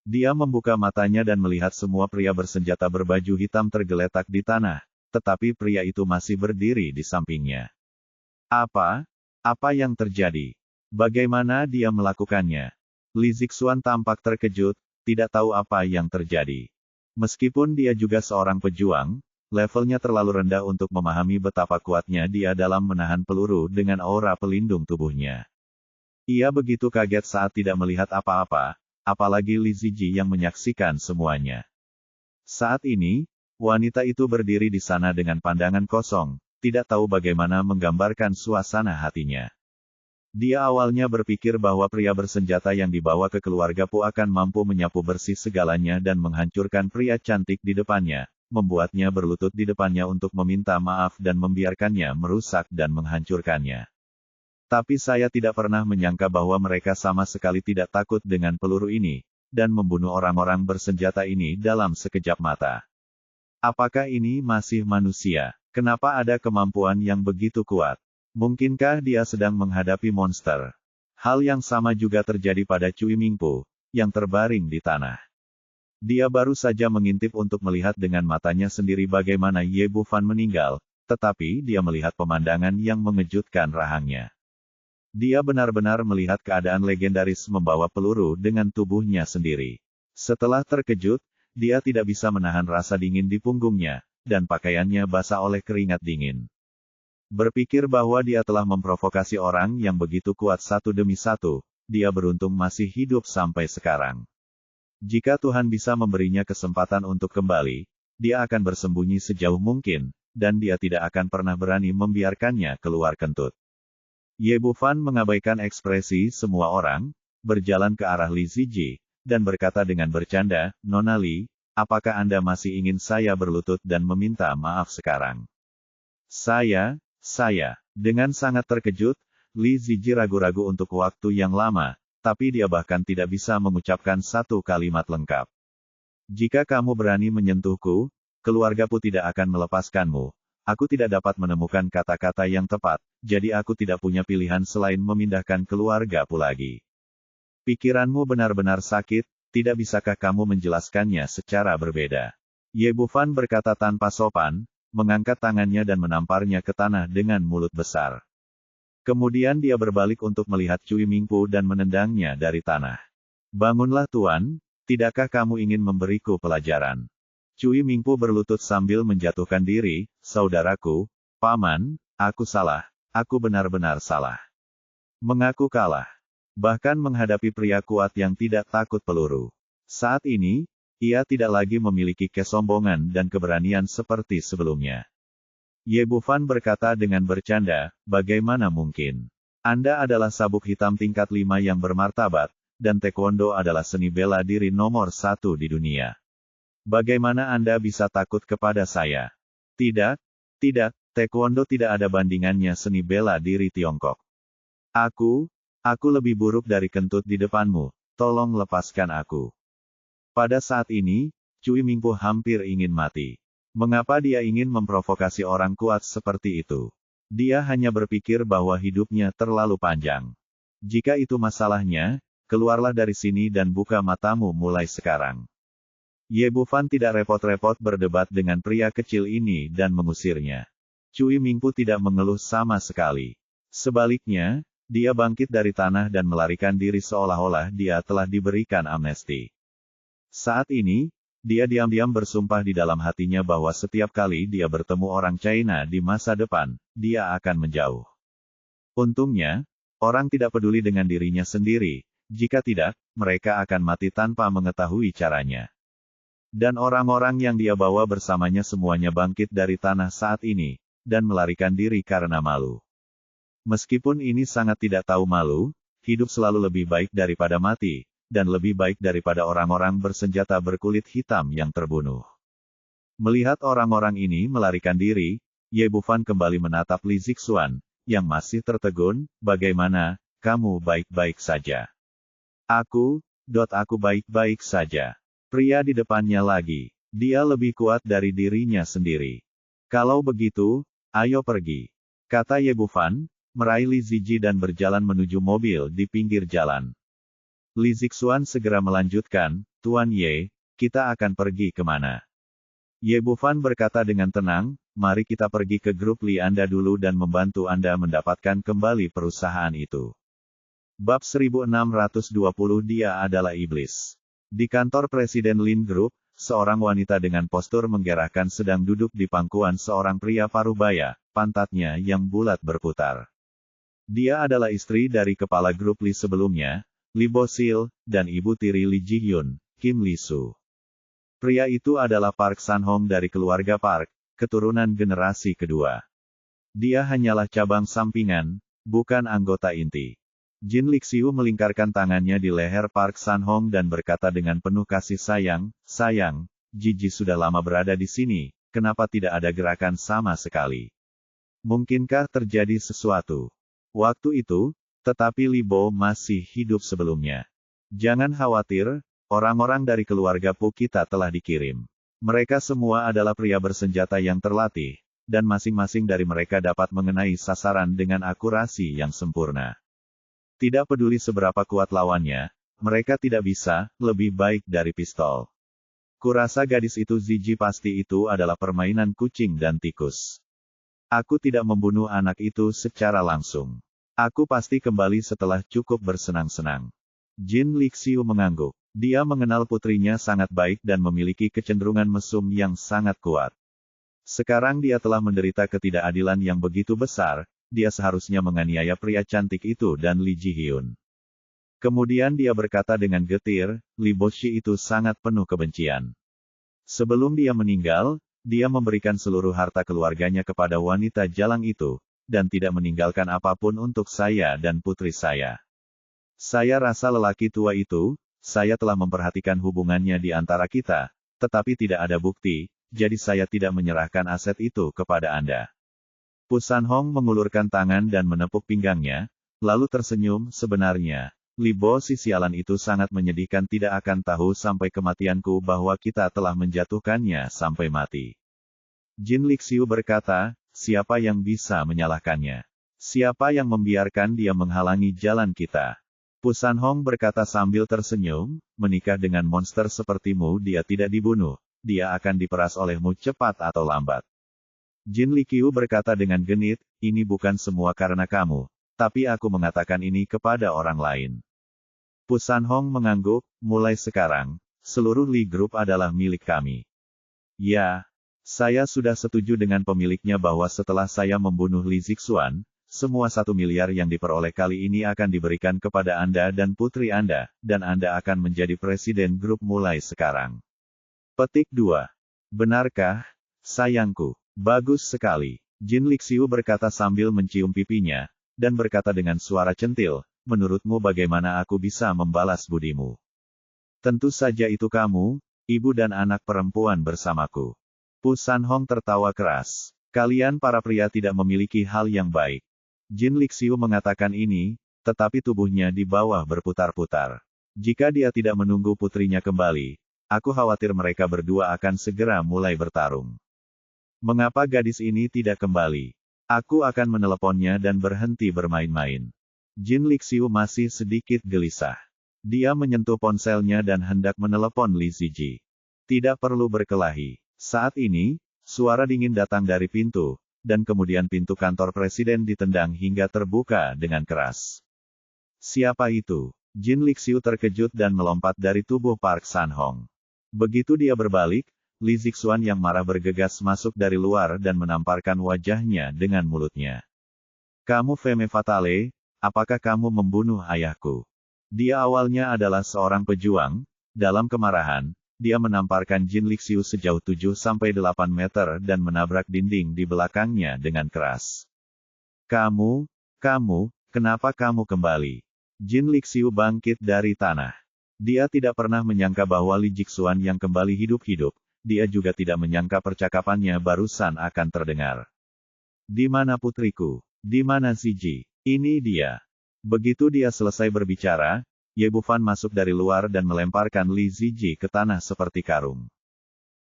Dia membuka matanya dan melihat semua pria bersenjata berbaju hitam tergeletak di tanah, tetapi pria itu masih berdiri di sampingnya. Apa yang terjadi? Bagaimana dia melakukannya? Li Zixuan tampak terkejut, tidak tahu apa yang terjadi. Meskipun dia juga seorang pejuang, levelnya terlalu rendah untuk memahami betapa kuatnya dia dalam menahan peluru dengan aura pelindung tubuhnya. Ia begitu kaget saat tidak melihat apa-apa, apalagi Li Zijie yang menyaksikan semuanya. Saat ini, wanita itu berdiri di sana dengan pandangan kosong, tidak tahu bagaimana menggambarkan suasana hatinya. Dia awalnya berpikir bahwa pria bersenjata yang dibawa ke keluarga Pu akan mampu menyapu bersih segalanya dan menghancurkan pria cantik di depannya, membuatnya berlutut di depannya untuk meminta maaf dan membiarkannya merusak dan menghancurkannya. Tapi saya tidak pernah menyangka bahwa mereka sama sekali tidak takut dengan peluru ini, dan membunuh orang-orang bersenjata ini dalam sekejap mata. Apakah ini masih manusia? Kenapa ada kemampuan yang begitu kuat? Mungkinkah dia sedang menghadapi monster? Hal yang sama juga terjadi pada Cui Mingpu, yang terbaring di tanah. Dia baru saja mengintip untuk melihat dengan matanya sendiri bagaimana Ye Bufan meninggal, tetapi dia melihat pemandangan yang mengejutkan rahangnya. Dia benar-benar melihat keadaan legendaris membawa peluru dengan tubuhnya sendiri. Setelah terkejut, dia tidak bisa menahan rasa dingin di punggungnya, dan pakaiannya basah oleh keringat dingin. Berpikir bahwa dia telah memprovokasi orang yang begitu kuat satu demi satu, dia beruntung masih hidup sampai sekarang. Jika Tuhan bisa memberinya kesempatan untuk kembali, dia akan bersembunyi sejauh mungkin, dan dia tidak akan pernah berani membiarkannya keluar kentut. Ye Bufan mengabaikan ekspresi semua orang, berjalan ke arah Li Zijie, dan berkata dengan bercanda, "Nona Li, apakah Anda masih ingin saya berlutut dan meminta maaf sekarang?" Saya. Dengan sangat terkejut, Li Zijie ragu-ragu untuk waktu yang lama, tapi dia bahkan tidak bisa mengucapkan satu kalimat lengkap. "Jika kamu berani menyentuhku, keluargaku tidak akan melepaskanmu. Aku tidak dapat menemukan kata-kata yang tepat, jadi aku tidak punya pilihan selain memindahkan keluargaku lagi. Pikiranmu benar-benar sakit, tidak bisakah kamu menjelaskannya secara berbeda?" Ye Bufan berkata tanpa sopan, mengangkat tangannya dan menamparnya ke tanah dengan mulut besar. Kemudian dia berbalik untuk melihat Cui Mingpu dan menendangnya dari tanah. "Bangunlah Tuan, tidakkah kamu ingin memberiku pelajaran?" Cui Mingpu berlutut sambil menjatuhkan diri, "Saudaraku, Paman, aku salah, aku benar-benar salah. Mengaku kalah. Bahkan menghadapi pria kuat yang tidak takut peluru. Saat ini, ia tidak lagi memiliki kesombongan dan keberanian seperti sebelumnya." Ye Bufan berkata dengan bercanda, "Bagaimana mungkin? Anda adalah sabuk hitam tingkat 5 yang bermartabat, dan taekwondo adalah seni bela diri nomor 1 di dunia. Bagaimana Anda bisa takut kepada saya?" Tidak, taekwondo tidak ada bandingannya seni bela diri Tiongkok. Aku lebih buruk dari kentut di depanmu, tolong lepaskan aku." Pada saat ini, Cui Mingpu hampir ingin mati. Mengapa dia ingin memprovokasi orang kuat seperti itu? Dia hanya berpikir bahwa hidupnya terlalu panjang. Jika itu masalahnya, keluarlah dari sini dan buka matamu mulai sekarang. Ye Bufan tidak repot-repot berdebat dengan pria kecil ini dan mengusirnya. Cui Mingpu tidak mengeluh sama sekali. Sebaliknya, dia bangkit dari tanah dan melarikan diri seolah-olah dia telah diberikan amnesti. Saat ini, dia diam-diam bersumpah di dalam hatinya bahwa setiap kali dia bertemu orang China di masa depan, dia akan menjauh. Untungnya, orang tidak peduli dengan dirinya sendiri, jika tidak, mereka akan mati tanpa mengetahui caranya. Dan orang-orang yang dia bawa bersamanya semuanya bangkit dari tanah saat ini, dan melarikan diri karena malu. Meskipun ini sangat tidak tahu malu, hidup selalu lebih baik daripada mati, dan lebih baik daripada orang-orang bersenjata berkulit hitam yang terbunuh. Melihat orang-orang ini melarikan diri, Ye Bufan kembali menatap Li Zixuan, yang masih tertegun, bagaimana, kamu baik-baik saja? Aku baik-baik saja. Pria di depannya lagi. Dia lebih kuat dari dirinya sendiri. Kalau begitu, ayo pergi. Kata Ye Bufan, meraih Li Ziji dan berjalan menuju mobil di pinggir jalan. Li Zixuan segera melanjutkan, Tuan Ye, kita akan pergi kemana? Ye Bufan berkata dengan tenang, mari kita pergi ke grup Li Anda dulu dan membantu Anda mendapatkan kembali perusahaan itu. Bab 1620 Dia adalah iblis. Di kantor Presiden Lin Group, seorang wanita dengan postur menggerakkan sedang duduk di pangkuan seorang pria parubaya, pantatnya yang bulat berputar. Dia adalah istri dari kepala grup Li sebelumnya, Li Bosil, dan ibu tiri Li Jihyun, Kim Li Su. Pria itu adalah Park San-hong dari keluarga Park, keturunan generasi kedua. Dia hanyalah cabang sampingan, bukan anggota inti. Jin Lixiu melingkarkan tangannya di leher Park San-hong dan berkata dengan penuh kasih sayang, Jiji sudah lama berada di sini, kenapa tidak ada gerakan sama sekali? Mungkinkah terjadi sesuatu? Waktu itu, tetapi Li Bo masih hidup sebelumnya. Jangan khawatir, orang-orang dari keluarga Pu kita telah dikirim. Mereka semua adalah pria bersenjata yang terlatih, dan masing-masing dari mereka dapat mengenai sasaran dengan akurasi yang sempurna. Tidak peduli seberapa kuat lawannya, mereka tidak bisa lebih baik dari pistol. Kurasa gadis itu Ziji pasti itu adalah permainan kucing dan tikus. Aku tidak membunuh anak itu secara langsung. Aku pasti kembali setelah cukup bersenang-senang. Jin Lixiu mengangguk. Dia mengenal putrinya sangat baik dan memiliki kecenderungan mesum yang sangat kuat. Sekarang dia telah menderita ketidakadilan yang begitu besar, dia seharusnya menganiaya pria cantik itu dan Li Jihyun. Kemudian dia berkata dengan getir, Li Boshi itu sangat penuh kebencian. Sebelum dia meninggal, dia memberikan seluruh harta keluarganya kepada wanita jalang itu, dan tidak meninggalkan apapun untuk saya dan putri saya. Saya rasa lelaki tua itu, saya telah memperhatikan hubungannya di antara kita, tetapi tidak ada bukti, jadi saya tidak menyerahkan aset itu kepada Anda. Pu San-hong mengulurkan tangan dan menepuk pinggangnya, lalu tersenyum, sebenarnya, Li Bo si sialan itu sangat menyedihkan tidak akan tahu sampai kematianku bahwa kita telah menjatuhkannya sampai mati. Jin Lixiu berkata, siapa yang bisa menyalahkannya? Siapa yang membiarkan dia menghalangi jalan kita? Pu San-hong berkata sambil tersenyum, menikah dengan monster sepertimu dia tidak dibunuh, dia akan diperas olehmu cepat atau lambat. Jin Lixiu berkata dengan genit, ini bukan semua karena kamu, tapi aku mengatakan ini kepada orang lain. Pu San-hong mengangguk, mulai sekarang, seluruh Li Group adalah milik kami. Ya, saya sudah setuju dengan pemiliknya bahwa setelah saya membunuh Li Zixuan, semua 1 miliar yang diperoleh kali ini akan diberikan kepada Anda dan putri Anda, dan Anda akan menjadi presiden grup mulai sekarang. Petik 2. Benarkah, sayangku? Bagus sekali. Jin Lixiu berkata sambil mencium pipinya, dan berkata dengan suara centil, menurutmu bagaimana aku bisa membalas budimu? Tentu saja itu kamu, ibu dan anak perempuan bersamaku. Pu San-hong tertawa keras. Kalian para pria tidak memiliki hal yang baik. Jin Lixiu mengatakan ini, tetapi tubuhnya di bawah berputar-putar. Jika dia tidak menunggu putrinya kembali, aku khawatir mereka berdua akan segera mulai bertarung. Mengapa gadis ini tidak kembali? Aku akan meneleponnya dan berhenti bermain-main. Jin Lixiu masih sedikit gelisah. Dia menyentuh ponselnya dan hendak menelepon Li Ziji. Tidak perlu berkelahi. Saat ini, suara dingin datang dari pintu, dan kemudian pintu kantor presiden ditendang hingga terbuka dengan keras. Siapa itu? Jin Lixiu terkejut dan melompat dari tubuh Park San-hong. Begitu dia berbalik, Li Zixuan yang marah bergegas masuk dari luar dan menamparkan wajahnya dengan mulutnya. Kamu femme fatale, apakah kamu membunuh ayahku? Dia awalnya adalah seorang pejuang. Dalam kemarahan, dia menamparkan Jin Lixiu sejauh 7-8 meter dan menabrak dinding di belakangnya dengan keras. Kamu, kenapa kamu kembali? Jin Lixiu bangkit dari tanah. Dia tidak pernah menyangka bahwa Li Zixuan yang kembali hidup-hidup. Dia juga tidak menyangka percakapannya barusan akan terdengar. Di mana putriku? Di mana Ziji? Ini dia. Begitu dia selesai berbicara, Ye Bufan masuk dari luar dan melemparkan Li Ziji ke tanah seperti karung.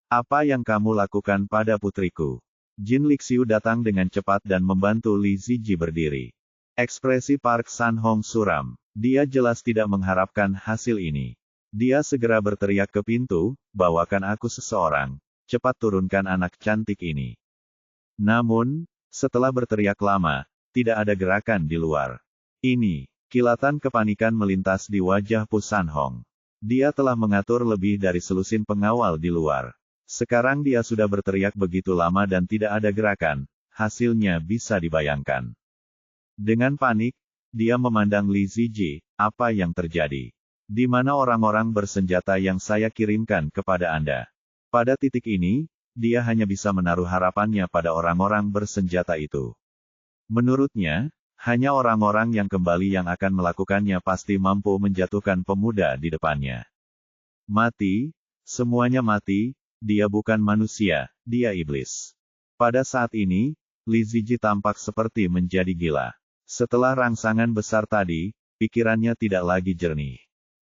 Apa yang kamu lakukan pada putriku? Jin Lixiu datang dengan cepat dan membantu Li Ziji berdiri. Ekspresi Park San-hong suram. Dia jelas tidak mengharapkan hasil ini. Dia segera berteriak ke pintu, bawakan aku seseorang, cepat turunkan anak cantik ini. Namun, setelah berteriak lama, tidak ada gerakan di luar. Ini, kilatan kepanikan melintas di wajah Pu San-hong. Dia telah mengatur lebih dari selusin pengawal di luar. Sekarang dia sudah berteriak begitu lama dan tidak ada gerakan, hasilnya bisa dibayangkan. Dengan panik, dia memandang Li Ziji, apa yang terjadi? Di mana orang-orang bersenjata yang saya kirimkan kepada Anda? Pada titik ini, dia hanya bisa menaruh harapannya pada orang-orang bersenjata itu. Menurutnya, hanya orang-orang yang kembali yang akan melakukannya pasti mampu menjatuhkan pemuda di depannya. Mati, semuanya mati, dia bukan manusia, dia iblis. Pada saat ini, Li Ziji tampak seperti menjadi gila. Setelah rangsangan besar tadi, pikirannya tidak lagi jernih.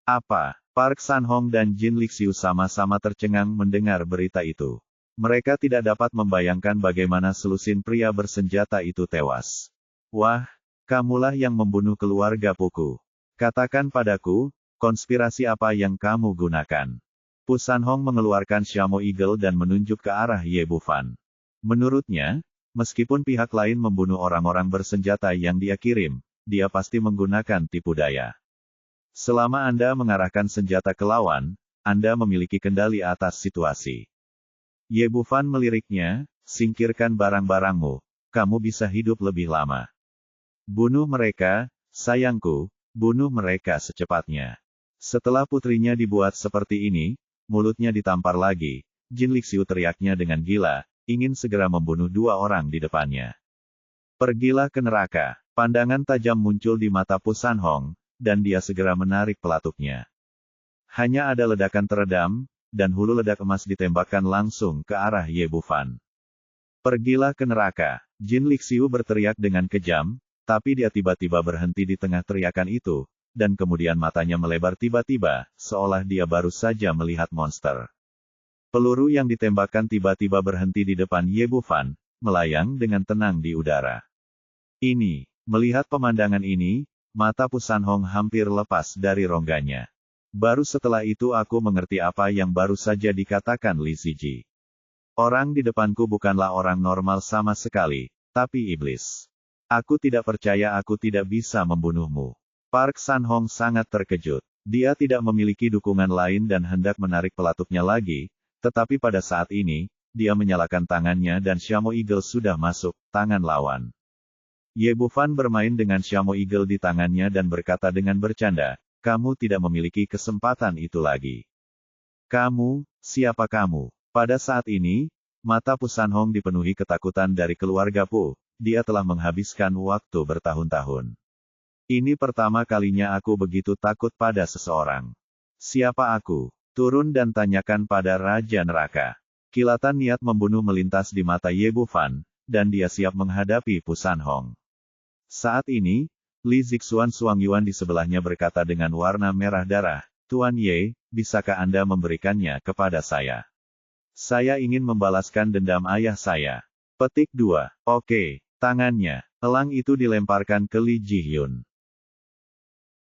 Apa? Park San-hong dan Jin Lixiu sama-sama tercengang mendengar berita itu. Mereka tidak dapat membayangkan bagaimana selusin pria bersenjata itu tewas. Wah, kamulah yang membunuh keluarga Puku. Katakan padaku, konspirasi apa yang kamu gunakan? Pu San-hong mengeluarkan Shamo Eagle dan menunjuk ke arah Ye Bufan. Menurutnya, meskipun pihak lain membunuh orang-orang bersenjata yang dia kirim, dia pasti menggunakan tipu daya. Selama Anda mengarahkan senjata ke lawan, Anda memiliki kendali atas situasi. Ye Bufan meliriknya, singkirkan barang-barangmu, kamu bisa hidup lebih lama. Bunuh mereka, sayangku, bunuh mereka secepatnya. Setelah putrinya dibuat seperti ini, mulutnya ditampar lagi, Jin Lixiu teriaknya dengan gila, ingin segera membunuh dua orang di depannya. Pergilah ke neraka. Pandangan tajam muncul di mata Pu San-hong, dan dia segera menarik pelatuknya. Hanya ada ledakan teredam, dan hulu ledak emas ditembakkan langsung ke arah Ye Bufan. Pergilah ke neraka. Jin Lixiu berteriak dengan kejam, tapi dia tiba-tiba berhenti di tengah teriakan itu, dan kemudian matanya melebar tiba-tiba, seolah dia baru saja melihat monster. Peluru yang ditembakkan tiba-tiba berhenti di depan Ye Bufan, melayang dengan tenang di udara. Melihat pemandangan ini, mata Pu San-hong hampir lepas dari rongganya. Baru setelah itu aku mengerti apa yang baru saja dikatakan Li Ziji. Orang di depanku bukanlah orang normal sama sekali, tapi iblis. Aku tidak percaya aku tidak bisa membunuhmu. Park San-hong sangat terkejut. Dia tidak memiliki dukungan lain dan hendak menarik pelatuknya lagi, tetapi pada saat ini, dia menyalakan tangannya dan Shamo Eagle sudah masuk tangan lawan. Ye Bufan bermain dengan Shamo Eagle di tangannya dan berkata dengan bercanda, kamu tidak memiliki kesempatan itu lagi. Kamu, siapa kamu? Pada saat ini, mata Pu San-hong dipenuhi ketakutan dari keluarga Pu, dia telah menghabiskan waktu bertahun-tahun. Ini pertama kalinya aku begitu takut pada seseorang. Siapa aku? Turun dan tanyakan pada Raja Neraka. Kilatan niat membunuh melintas di mata Ye Bufan, dan dia siap menghadapi Pu San-hong. Saat ini, Li Zixuan Suangyuan di sebelahnya berkata dengan warna merah darah, Tuan Ye, bisakah Anda memberikannya kepada saya? Saya ingin membalaskan dendam ayah saya. Petik 2. Oke, tangannya. Elang itu dilemparkan ke Lee Ji-hyun.